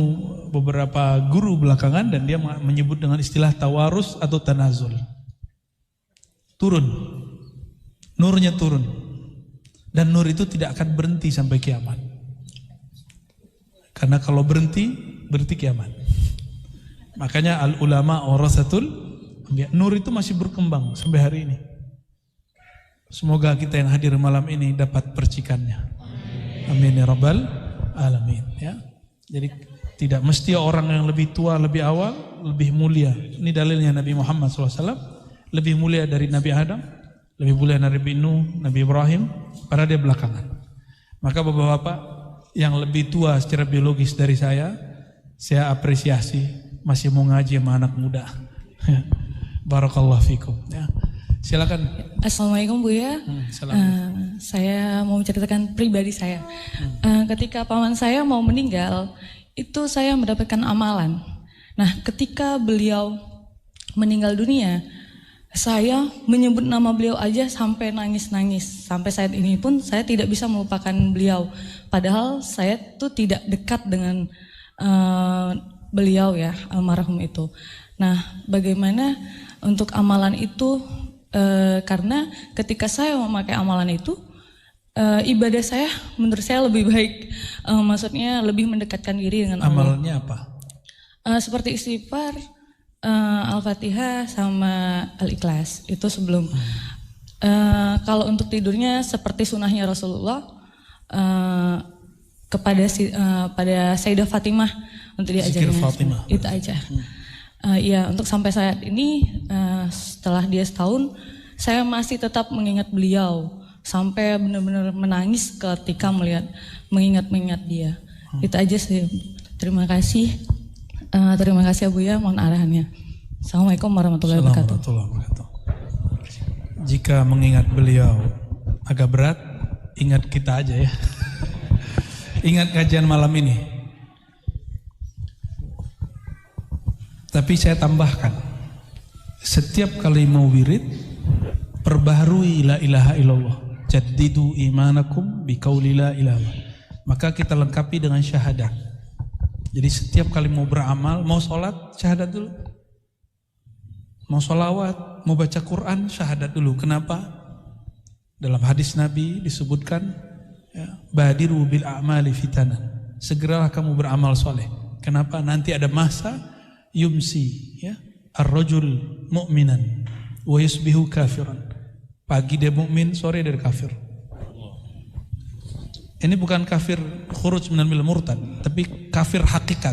beberapa guru belakangan dan dia menyebut dengan istilah tawarus atau tanazul. Turun. Nurnya turun. Dan nur itu tidak akan berhenti sampai kiamat. Karena kalau berhenti kiamat. Makanya al-ulama warasatul anbiya. Nur itu masih berkembang sampai hari ini. Semoga kita yang hadir malam ini dapat percikannya. Amin ya rabbal alamin, ya. Jadi tidak mesti orang yang lebih tua, lebih awal, lebih mulia. Ini dalilnya Nabi Muhammad SAW lebih mulia dari Nabi Adam, lebih mulia dari Nabi Nuh, Nabi Ibrahim, padahal dia belakangan. Maka bapak-bapak yang lebih tua secara biologis dari saya apresiasi masih mau ngaji sama anak muda. Barakallahu fikum. Ya. Silakan. Assalamualaikum Buya. Saya mau menceritakan pribadi saya. Ketika paman saya mau meninggal, itu saya mendapatkan amalan. Nah, ketika beliau meninggal dunia, saya menyebut nama beliau aja sampai nangis-nangis. Sampai saat ini pun saya tidak bisa melupakan beliau. Padahal saya tuh tidak dekat dengan beliau ya, almarhum itu. Nah, bagaimana untuk amalan itu? Karena ketika saya memakai amalan itu, ibadah saya menurut saya lebih baik, maksudnya lebih mendekatkan diri dengan Allah. Amalannya apa? Seperti istighfar, Al-Fatihah sama Al-Ikhlas itu sebelum. Kalau untuk tidurnya seperti sunahnya Rasulullah, pada Sayyidah Fatimah untuk diajarkan. Fatimah. Itu aja. Ya, untuk sampai saat ini setelah dia setahun, saya masih tetap mengingat beliau sampai benar-benar menangis ketika mengingat dia. Itu aja sih. Terima kasih Buya, mohon arahannya. Assalamualaikum warahmatullahi wabarakatuh. Jika mengingat beliau agak berat, ingat kita aja ya. Ingat kajian malam ini. Tapi saya tambahkan, setiap kali mau wirid, perbaharui la ilaha illallah, jaddidu imanakum biqauli la ilaha. Maka kita lengkapi dengan syahadat. Jadi setiap kali mau beramal, mau sholat, syahadat dulu. Mau sholawat, mau baca Quran, syahadat dulu. Kenapa? Dalam hadis Nabi disebutkan, ya, badiru bil a'mali fitanan. Segeralah kamu beramal soleh. Kenapa? Nanti ada masa yumsi, ya, ar-rajul mu'minan wa yusbihu kafiran. Pagi dia mukmin, sore dia kafir. Ini bukan kafir khuruj minal millah murtad, tapi kafir hakikat.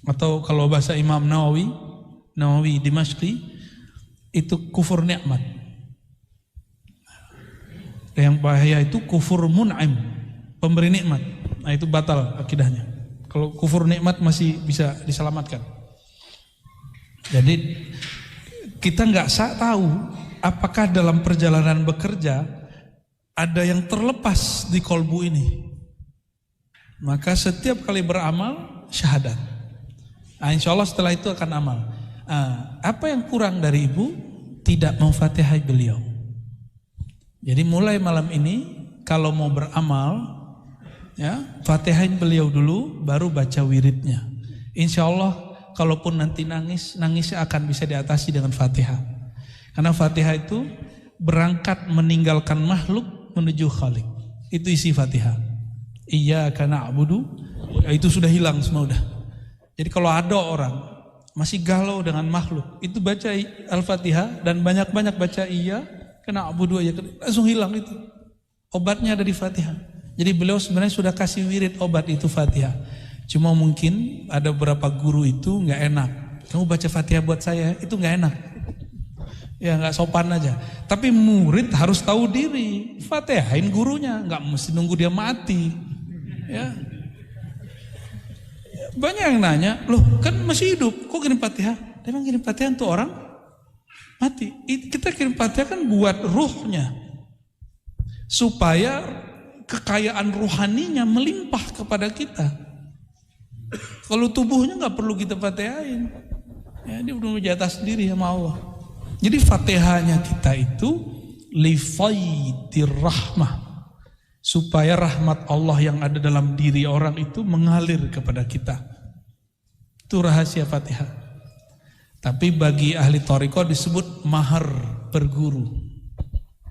Atau kalau bahasa Imam Nawawi Dimashqi, itu kufur nikmat. Yang bahaya itu kufur mun'im, pemberi nikmat. Nah, itu batal akidahnya. Kalau kufur nikmat masih bisa diselamatkan. Jadi kita nggak tahu apakah dalam perjalanan bekerja ada yang terlepas di kolbu ini. Maka setiap kali beramal syahadat. Nah, insya Allah setelah itu akan amal. Apa yang kurang dari ibu? Tidak memfatihai beliau. Jadi mulai malam ini kalau mau beramal, ya, fatihain beliau dulu, baru baca wiridnya. Insya Allah kalaupun nanti nangisnya akan bisa diatasi dengan Fatihah. Karena Fatihah itu berangkat meninggalkan makhluk menuju Khalik. Itu isi Fatihah. Iyyaka na'budu, itu sudah hilang semua udah. Jadi kalau ada orang masih galau dengan makhluk, itu baca Al-Fatihah dan banyak-banyak baca iyyaka na'budu aja, langsung hilang itu. Obatnya ada di Fatihah. Jadi beliau sebenarnya sudah kasih wirid obat itu Fatihah. Cuma mungkin ada beberapa guru itu nggak enak. Kamu baca Fatihah buat saya, itu nggak enak. Ya nggak sopan aja. Tapi murid harus tahu diri. Fatihain gurunya, nggak mesti nunggu dia mati. Ya. Banyak yang nanya, loh kan masih hidup, kok kirim Fatihah? Emang kirim Fatihah untuk orang mati? Kita kirim Fatihah kan buat ruhnya, supaya kekayaan rohaninya melimpah kepada kita. Kalau tubuhnya nggak perlu kita Fatihain. Ya, dia udah jatah sendiri sama Allah. Jadi Fatihahnya kita itu li faidir rahmah, supaya rahmat Allah yang ada dalam diri orang itu mengalir kepada kita. Itu rahasia Fatihah. Tapi bagi ahli thariqah disebut mahar berguru.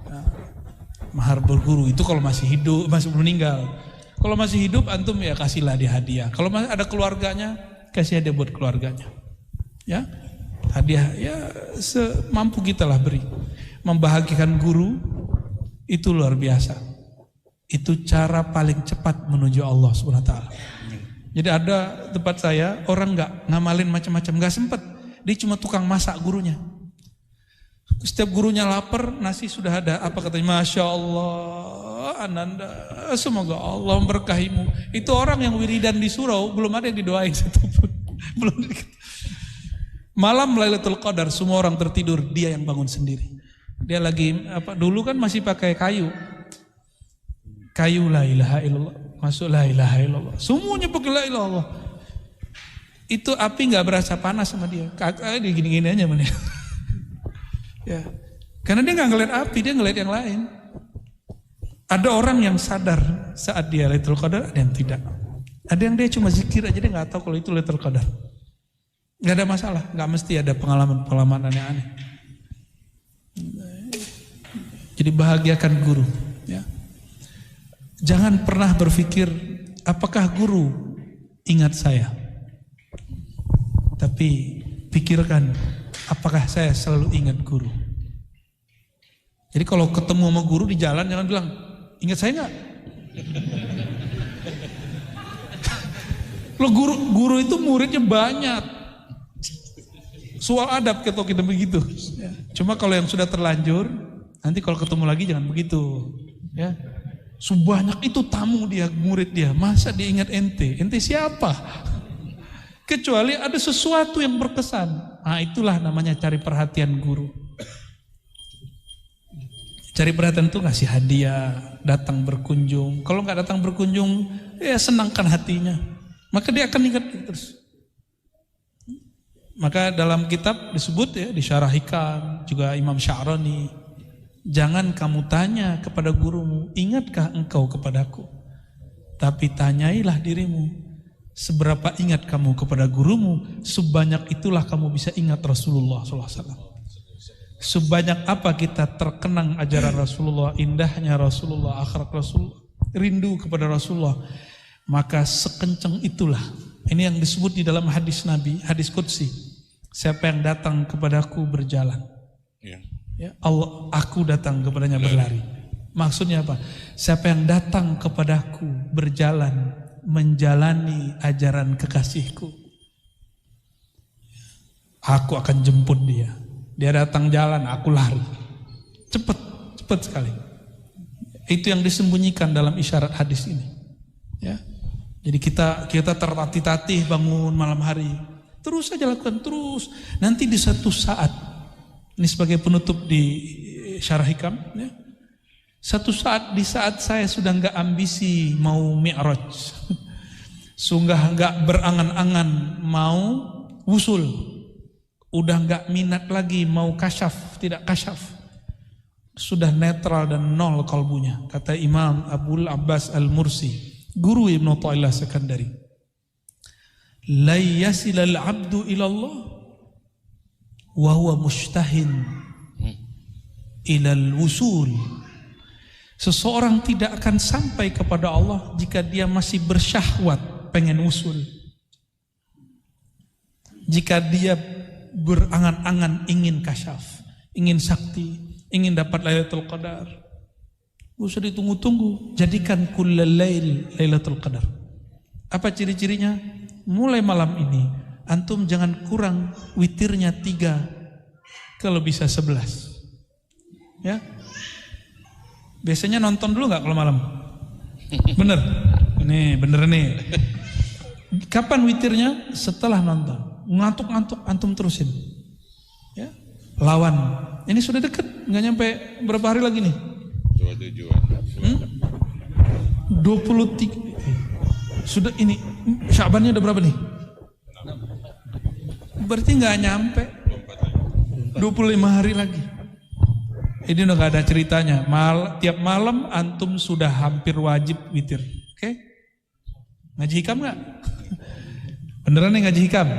Nah, mahar berguru itu kalau masih hidup, masih belum meninggal. Kalau masih hidup antum ya kasihlah dia hadiah. Kalau masih ada keluarganya, kasih hadiah buat keluarganya. Ya, hadiah ya semampu kita lah beri. Membahagiakan guru itu luar biasa. Itu cara paling cepat menuju Allah Subhanahu wa taala. Jadi ada tempat saya orang nggak ngamalin macam-macam, nggak sempet. Dia cuma tukang masak gurunya. Setiap gurunya lapar, nasi sudah ada. Apa katanya? Masya Allah, Ananda, semoga Allah memberkahimu. Itu orang yang wiridan di surau belum ada yang didoain satupun. Belum. Malam Lailatul Qadar semua orang tertidur, dia yang bangun sendiri. Dia lagi dulu kan masih pakai kayu la ilaha illallah, masuk la ilaha illallah, semuanya pakai la ilaha illallah. Itu api nggak berasa panas sama dia, kakak dia gini-gini aja mana. Ya, karena dia nggak ngeliat api, dia ngeliat yang lain. Ada orang yang sadar saat dia Lailatul Qadar, ada yang tidak. Ada yang dia cuma zikir aja, dia nggak tahu kalau itu Lailatul Qadar. Nggak ada masalah, nggak mesti ada pengalaman-pengalaman aneh-aneh. Jadi bahagiakan guru. Ya. Jangan pernah berpikir apakah guru ingat saya. Tapi pikirkan apakah saya selalu ingat guru. Jadi kalau ketemu sama guru di jalan jangan bilang, ingat saya nggak? Lo guru itu muridnya banyak. Soal adab kalau kita begitu. Ya. Cuma kalau yang sudah terlanjur, nanti kalau ketemu lagi jangan begitu. Ya. Sebanyak itu tamu dia, murid dia. Masa dia ingat ente? Ente siapa? Kecuali ada sesuatu yang berkesan. Nah itulah namanya cari perhatian guru. Cari perhatian itu ngasih hadiah, datang berkunjung. Kalau nggak datang berkunjung, ya senangkan hatinya. Maka dia akan ingat terus. Maka dalam kitab disebut ya, di Syarah Hikam, juga Imam Sya'rani, jangan kamu tanya kepada gurumu, ingatkah engkau kepadaku? Tapi tanyailah dirimu, seberapa ingat kamu kepada gurumu, sebanyak itulah kamu bisa ingat Rasulullah SAW. Sebanyak apa kita terkenang ajaran Rasulullah, indahnya Rasulullah, akhlak Rasulullah, rindu kepada Rasulullah, maka sekencang itulah. Ini yang disebut di dalam hadis Nabi, hadis Qudsi. Siapa yang datang kepadaku berjalan. Ya, Allah, aku datang kepadanya berlari. Maksudnya apa? Siapa yang datang kepadaku berjalan, menjalani ajaran kekasihku, aku akan jemput dia. Dia datang jalan, aku lari. Cepat sekali. Itu yang disembunyikan dalam isyarat hadis ini. Ya. Jadi kita tertatih-tatih bangun malam hari, terus saja lakukan terus. Nanti di satu saat, ini sebagai penutup di Syarah Hikam, ya. Satu saat di saat saya sudah nggak ambisi mau mi'raj, sudah nggak berangan-angan mau wusul, udah nggak minat lagi mau kasyaf, tidak kasyaf, sudah netral dan nol kalbunya. Kata Imam Abul Abbas Al-Mursi, guru Ibnu Thaillah Sekandari, la yasilal abdu ilallah wa huwa mushtahin ilal wusul. Seseorang tidak akan sampai kepada Allah jika dia masih bersyahwat pengen usul. Jika dia berangan-angan ingin kasyaf, ingin sakti, ingin dapat Lailatul Qadar, gak usah ditunggu-tunggu, jadikan kullal lail Lailatul Qadar. Apa ciri-cirinya? Mulai malam ini antum jangan kurang witirnya 3, kalau bisa 11. Ya. Biasanya nonton dulu nggak kalau malam? Bener? Nih, bener nih. Kapan witirnya? Setelah nonton. Ngantuk-ngantuk, antum terusin. Ya. Lawan. Ini sudah deket, nggak nyampe berapa hari lagi nih? 23. Sudah ini, Syabannya udah berapa nih? Berarti nggak nyampe 25 hari lagi. Ini udah gak ada ceritanya. Tiap malam antum sudah hampir wajib witir. Oke? Ngaji hikam gak? Beneran nih ngaji hikam?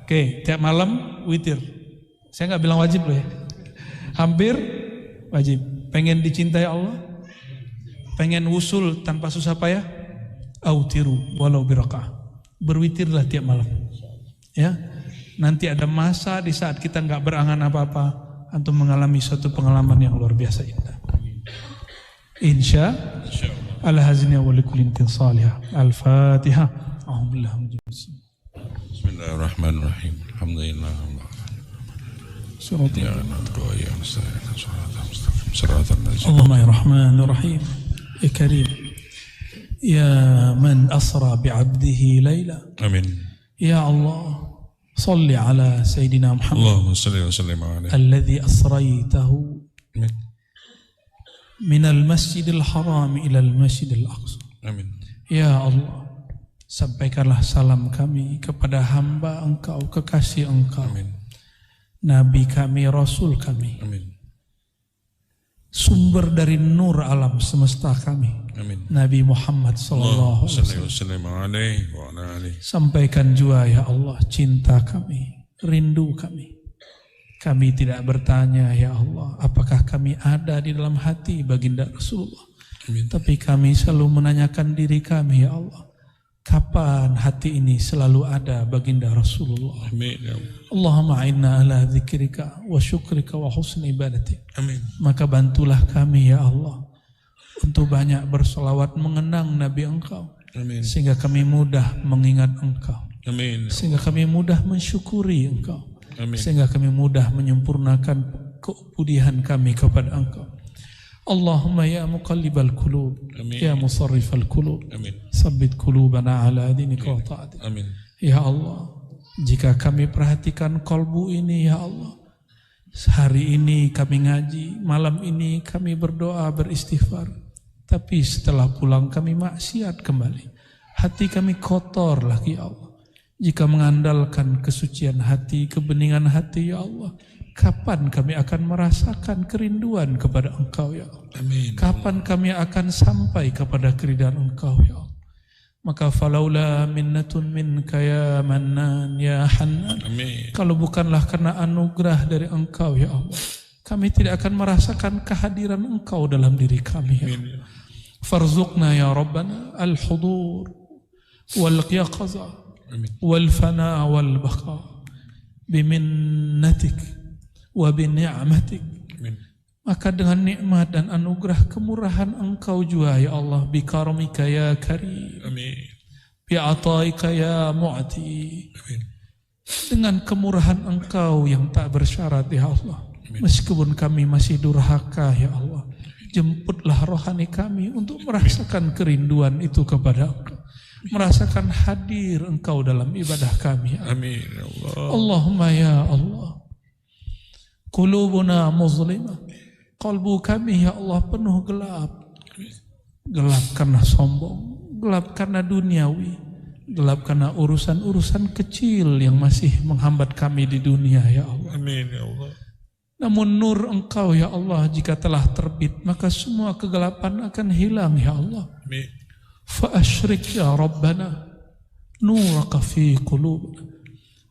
Oke, tiap malam witir. Saya gak bilang wajib loh ya. Hampir wajib. Pengen dicintai Allah? Pengen wusul tanpa susah payah? Autiru walau biraka'ah. Berwitirlah tiap malam. Ya. Nanti ada masa di saat kita gak berangan apa-apa, antum mengalami suatu pengalaman yang luar biasa indah. Insya Allah hazina wa likulli intisalihah. Al-Fatihah. Bismillahirrahmanirrahim. Alhamdulillah. Allahumma ya Rahman ya Rahim ya Karim ya man asra bi'abdihi layla. Amin. Ya Allah صل على سيدنا محمد اللهم صل وسلم عليه الذي أسريته من المسجد الحرام إلى المسجد الأقصى. Amin. Ya Allah, sampaikanlah salam kami kepada hamba Engkau, kekasih Engkau. Amin. Nabi kami, Rasul kami. Amin. Sumber dari nur alam semesta kami. Amin. Nabi Muhammad sallallahu alaihi wasallam. Sampaikan juga ya Allah cinta kami, rindu kami. Kami tidak bertanya ya Allah apakah kami ada di dalam hati baginda Rasulullah. Amin. Tapi kami selalu menanyakan diri kami ya Allah, kapan hati ini selalu ada baginda Rasulullah. Amin. Allahumma inna ala dzikrika wa syukrika wa husni ibadatik. Amin. Maka bantulah kami ya Allah untuk banyak berselawat mengenang Nabi Engkau. Amin. Sehingga kami mudah mengingat Engkau. Amin. Sehingga kami mudah mensyukuri Engkau. Amin. Sehingga kami mudah menyempurnakan keubudian kami kepada Engkau. Allahumma ya muqallibal qulub, ya musarrifal qulub, sabbit qulubana ala dinika wa ta'atik. Amin. Ya Allah, jika kami perhatikan kolbu ini ya Allah, hari ini kami ngaji, malam ini kami berdoa beristighfar, tapi setelah pulang kami maksiat kembali. Hati kami kotor lagi ya Allah. Jika mengandalkan kesucian hati, kebeningan hati ya Allah, kapan kami akan merasakan kerinduan kepada Engkau ya Allah? Amin. Kapan kami akan sampai kepada keridhaan Engkau ya Allah? Maka falaula minnatun minka ya Mannan ya Hannan. Amin. Kalau bukanlah karena anugerah dari Engkau ya Allah, kami tidak akan merasakan kehadiran Engkau dalam diri kami ya Allah. Farzuqna ya Rabbana al-hudur wal-yaqaza wal-fana wal-baqa biminnatik wa bini'matik. Maka dengan nikmat dan anugerah kemurahan Engkau juga ya Allah, bikaramika ya karim, Amin. bi'ataika ya mu'ti. Amin. Dengan kemurahan Engkau yang tak bersyarat ya Allah. Amin. Meskipun kami masih durhaka ya Allah, jemputlah rohani kami untuk merasakan kerinduan itu kepada Engkau, merasakan hadir Engkau dalam ibadah kami ya Allah. Amin ya Allah. Allahumma ya Allah, qulubuna muzlimah, kalbu kami ya Allah penuh gelap. Gelap karena sombong, gelap karena duniawi, gelap karena urusan-urusan kecil yang masih menghambat kami di dunia ya Allah. Amin ya Allah. Namun nur Engkau ya Allah jika telah terbit, maka semua kegelapan akan hilang ya Allah. Amin. Fa'asyrik ya Rabbana nuraka fi qulubina,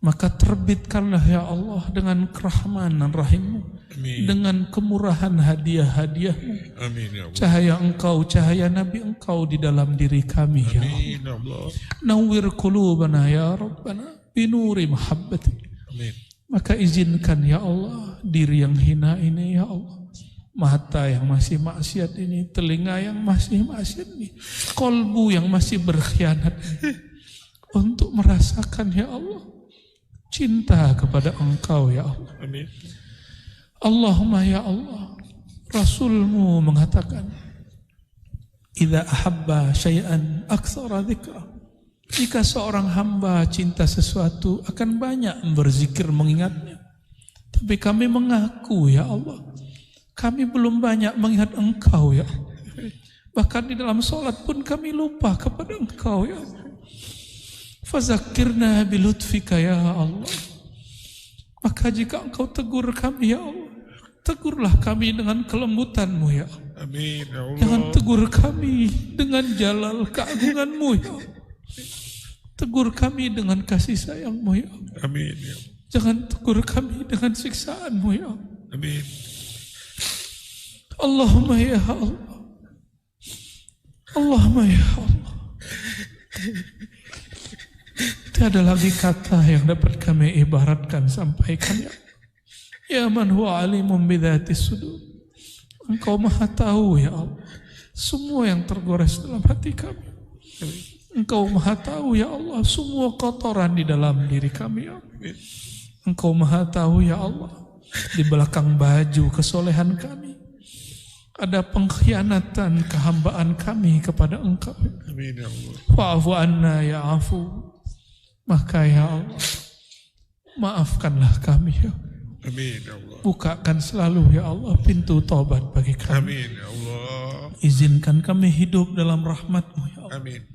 maka terbitkanlah ya Allah dengan kerahmanan rahim-Mu dengan kemurahan hadiah-hadiah-Mu. Amin ya Allah. Cahaya Engkau, cahaya Nabi Engkau di dalam diri kami ya Allah. Amin ya Allah. Nawwir qulubana ya Rabbana binuri mahabbati. Amin. Maka izinkan ya Allah diri yang hina ini ya Allah, mata yang masih maksiat ini, telinga yang masih maksiat ini, kolbu yang masih berkhianat ini, untuk merasakan ya Allah cinta kepada Engkau ya Allah. Amin. Allahumma ya Allah, Rasul-Mu mengatakan, idza ahabba syai'an aktsara dzikra. Jika seorang hamba cinta sesuatu akan banyak berzikir mengingatnya. Tapi kami mengaku ya Allah, kami belum banyak mengingat Engkau ya Allah. Bahkan di dalam sholat pun kami lupa kepada Engkau ya Allah. Fazakirna bilutfika ya Allah. Maka jika Engkau tegur kami ya Allah, tegurlah kami dengan kelembutan-Mu ya Allah. Amin ya Allah. Jangan tegur kami dengan jalal keagungan-Mu ya Allah. Tegur kami dengan kasih sayang-Mu ya Allah. Amin ya Allah. Jangan tegur kami dengan siksaan-Mu ya Allah. Amin. Allahumma ya Allah. Allahumma ya Allah. Tiada lagi kata yang dapat kami ibaratkan, sampaikan ya Allah. Ya man huwa alimun bidzatis sudur. Engkau maha tahu ya Allah semua yang tergores dalam hati kami. Engkau maha tahu ya Allah semua kotoran di dalam diri kami ya Allah. Engkau maha tahu ya Allah di belakang baju kesolehan kami ada pengkhianatan kehambaan kami kepada Engkau. Amin ya Allah. Wa'afu anna ya afu. Maka ya Allah, maafkanlah kami ya Allah. Amin ya Allah. Bukakan selalu ya Allah pintu taubat bagi kami. Amin ya Allah. Izinkan kami hidup dalam rahmat-Mu ya Allah. Amin.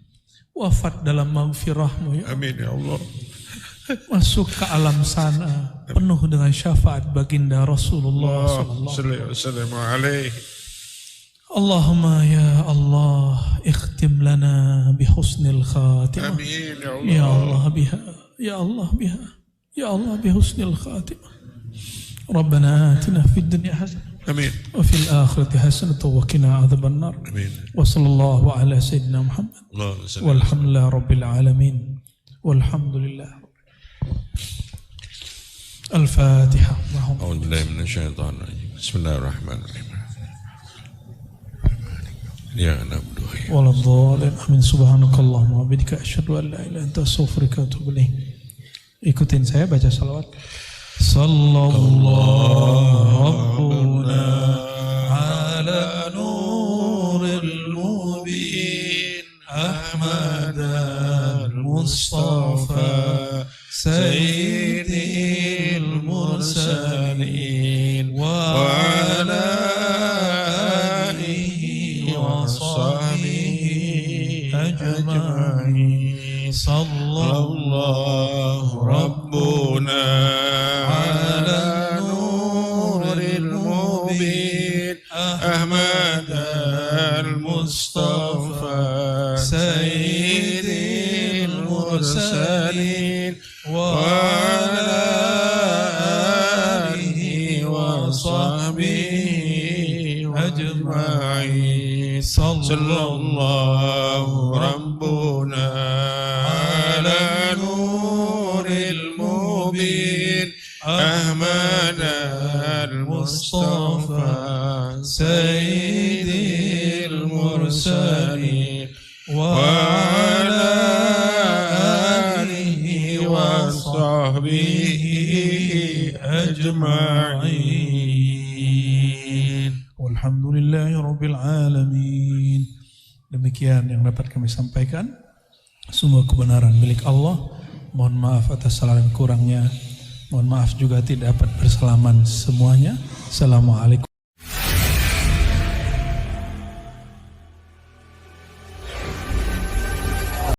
Wafat dalam maghfirah-Mu ya Allah. Amin ya Allah. Masuk ke alam sana penuh dengan syafaat baginda Rasulullah sallallahu Sallallahu alaihi wasallam alaihi. Allahumma ya Allah ikhtim lana bihusnil khatimah. Amin ya Allah. Ya Allah biha, ya Allah biha, ya Allah bihusnil khatimah. Rabbana atina fid dunya hasanah Amin. wa fil akhirati hasanah wa qina adzaban nar. Amin. Wa sallallahu ala sayyidina Muhammad. Allahumma salli. Walhamdulillah rabbil alamin. Walhamdulillah. Al-Fatihah. A'udzu billahi minasyaitonir rajim. Bismillahirrahmanirrahim. Ya na'budu wa iyyaka Waladhdallin. Amin. Subhanakallahumma wa bihamdika asyhadu an la ilaha illa anta astaghfiruka wa atubu ilaik. Ikutin saya baca salawat. Sallallahu rabbuna ala nuril mubin Ahmad al-Mustafa sayyidil mursalin wa ala alihi wa sahbihi ajma'in. Sallallahu rabbuna ala nuril mubin Ahmad al-Mustafa sayyidil mursalin wa ala alihi wa sahbihi ajma'in. Sallallahu rabbuna ala nuril mubin Ahmad al-Mustafa sayyidil mursalin wa ala alihi wa sahbihi ajma'in. Walhamdulillahi rabbil alamin. Demikian yang dapat kami sampaikan. Semua kebenaran milik Allah. Mohon maaf atas salah dan kurangnya. Mohon maaf juga tidak dapat bersalaman semuanya. Assalamualaikum.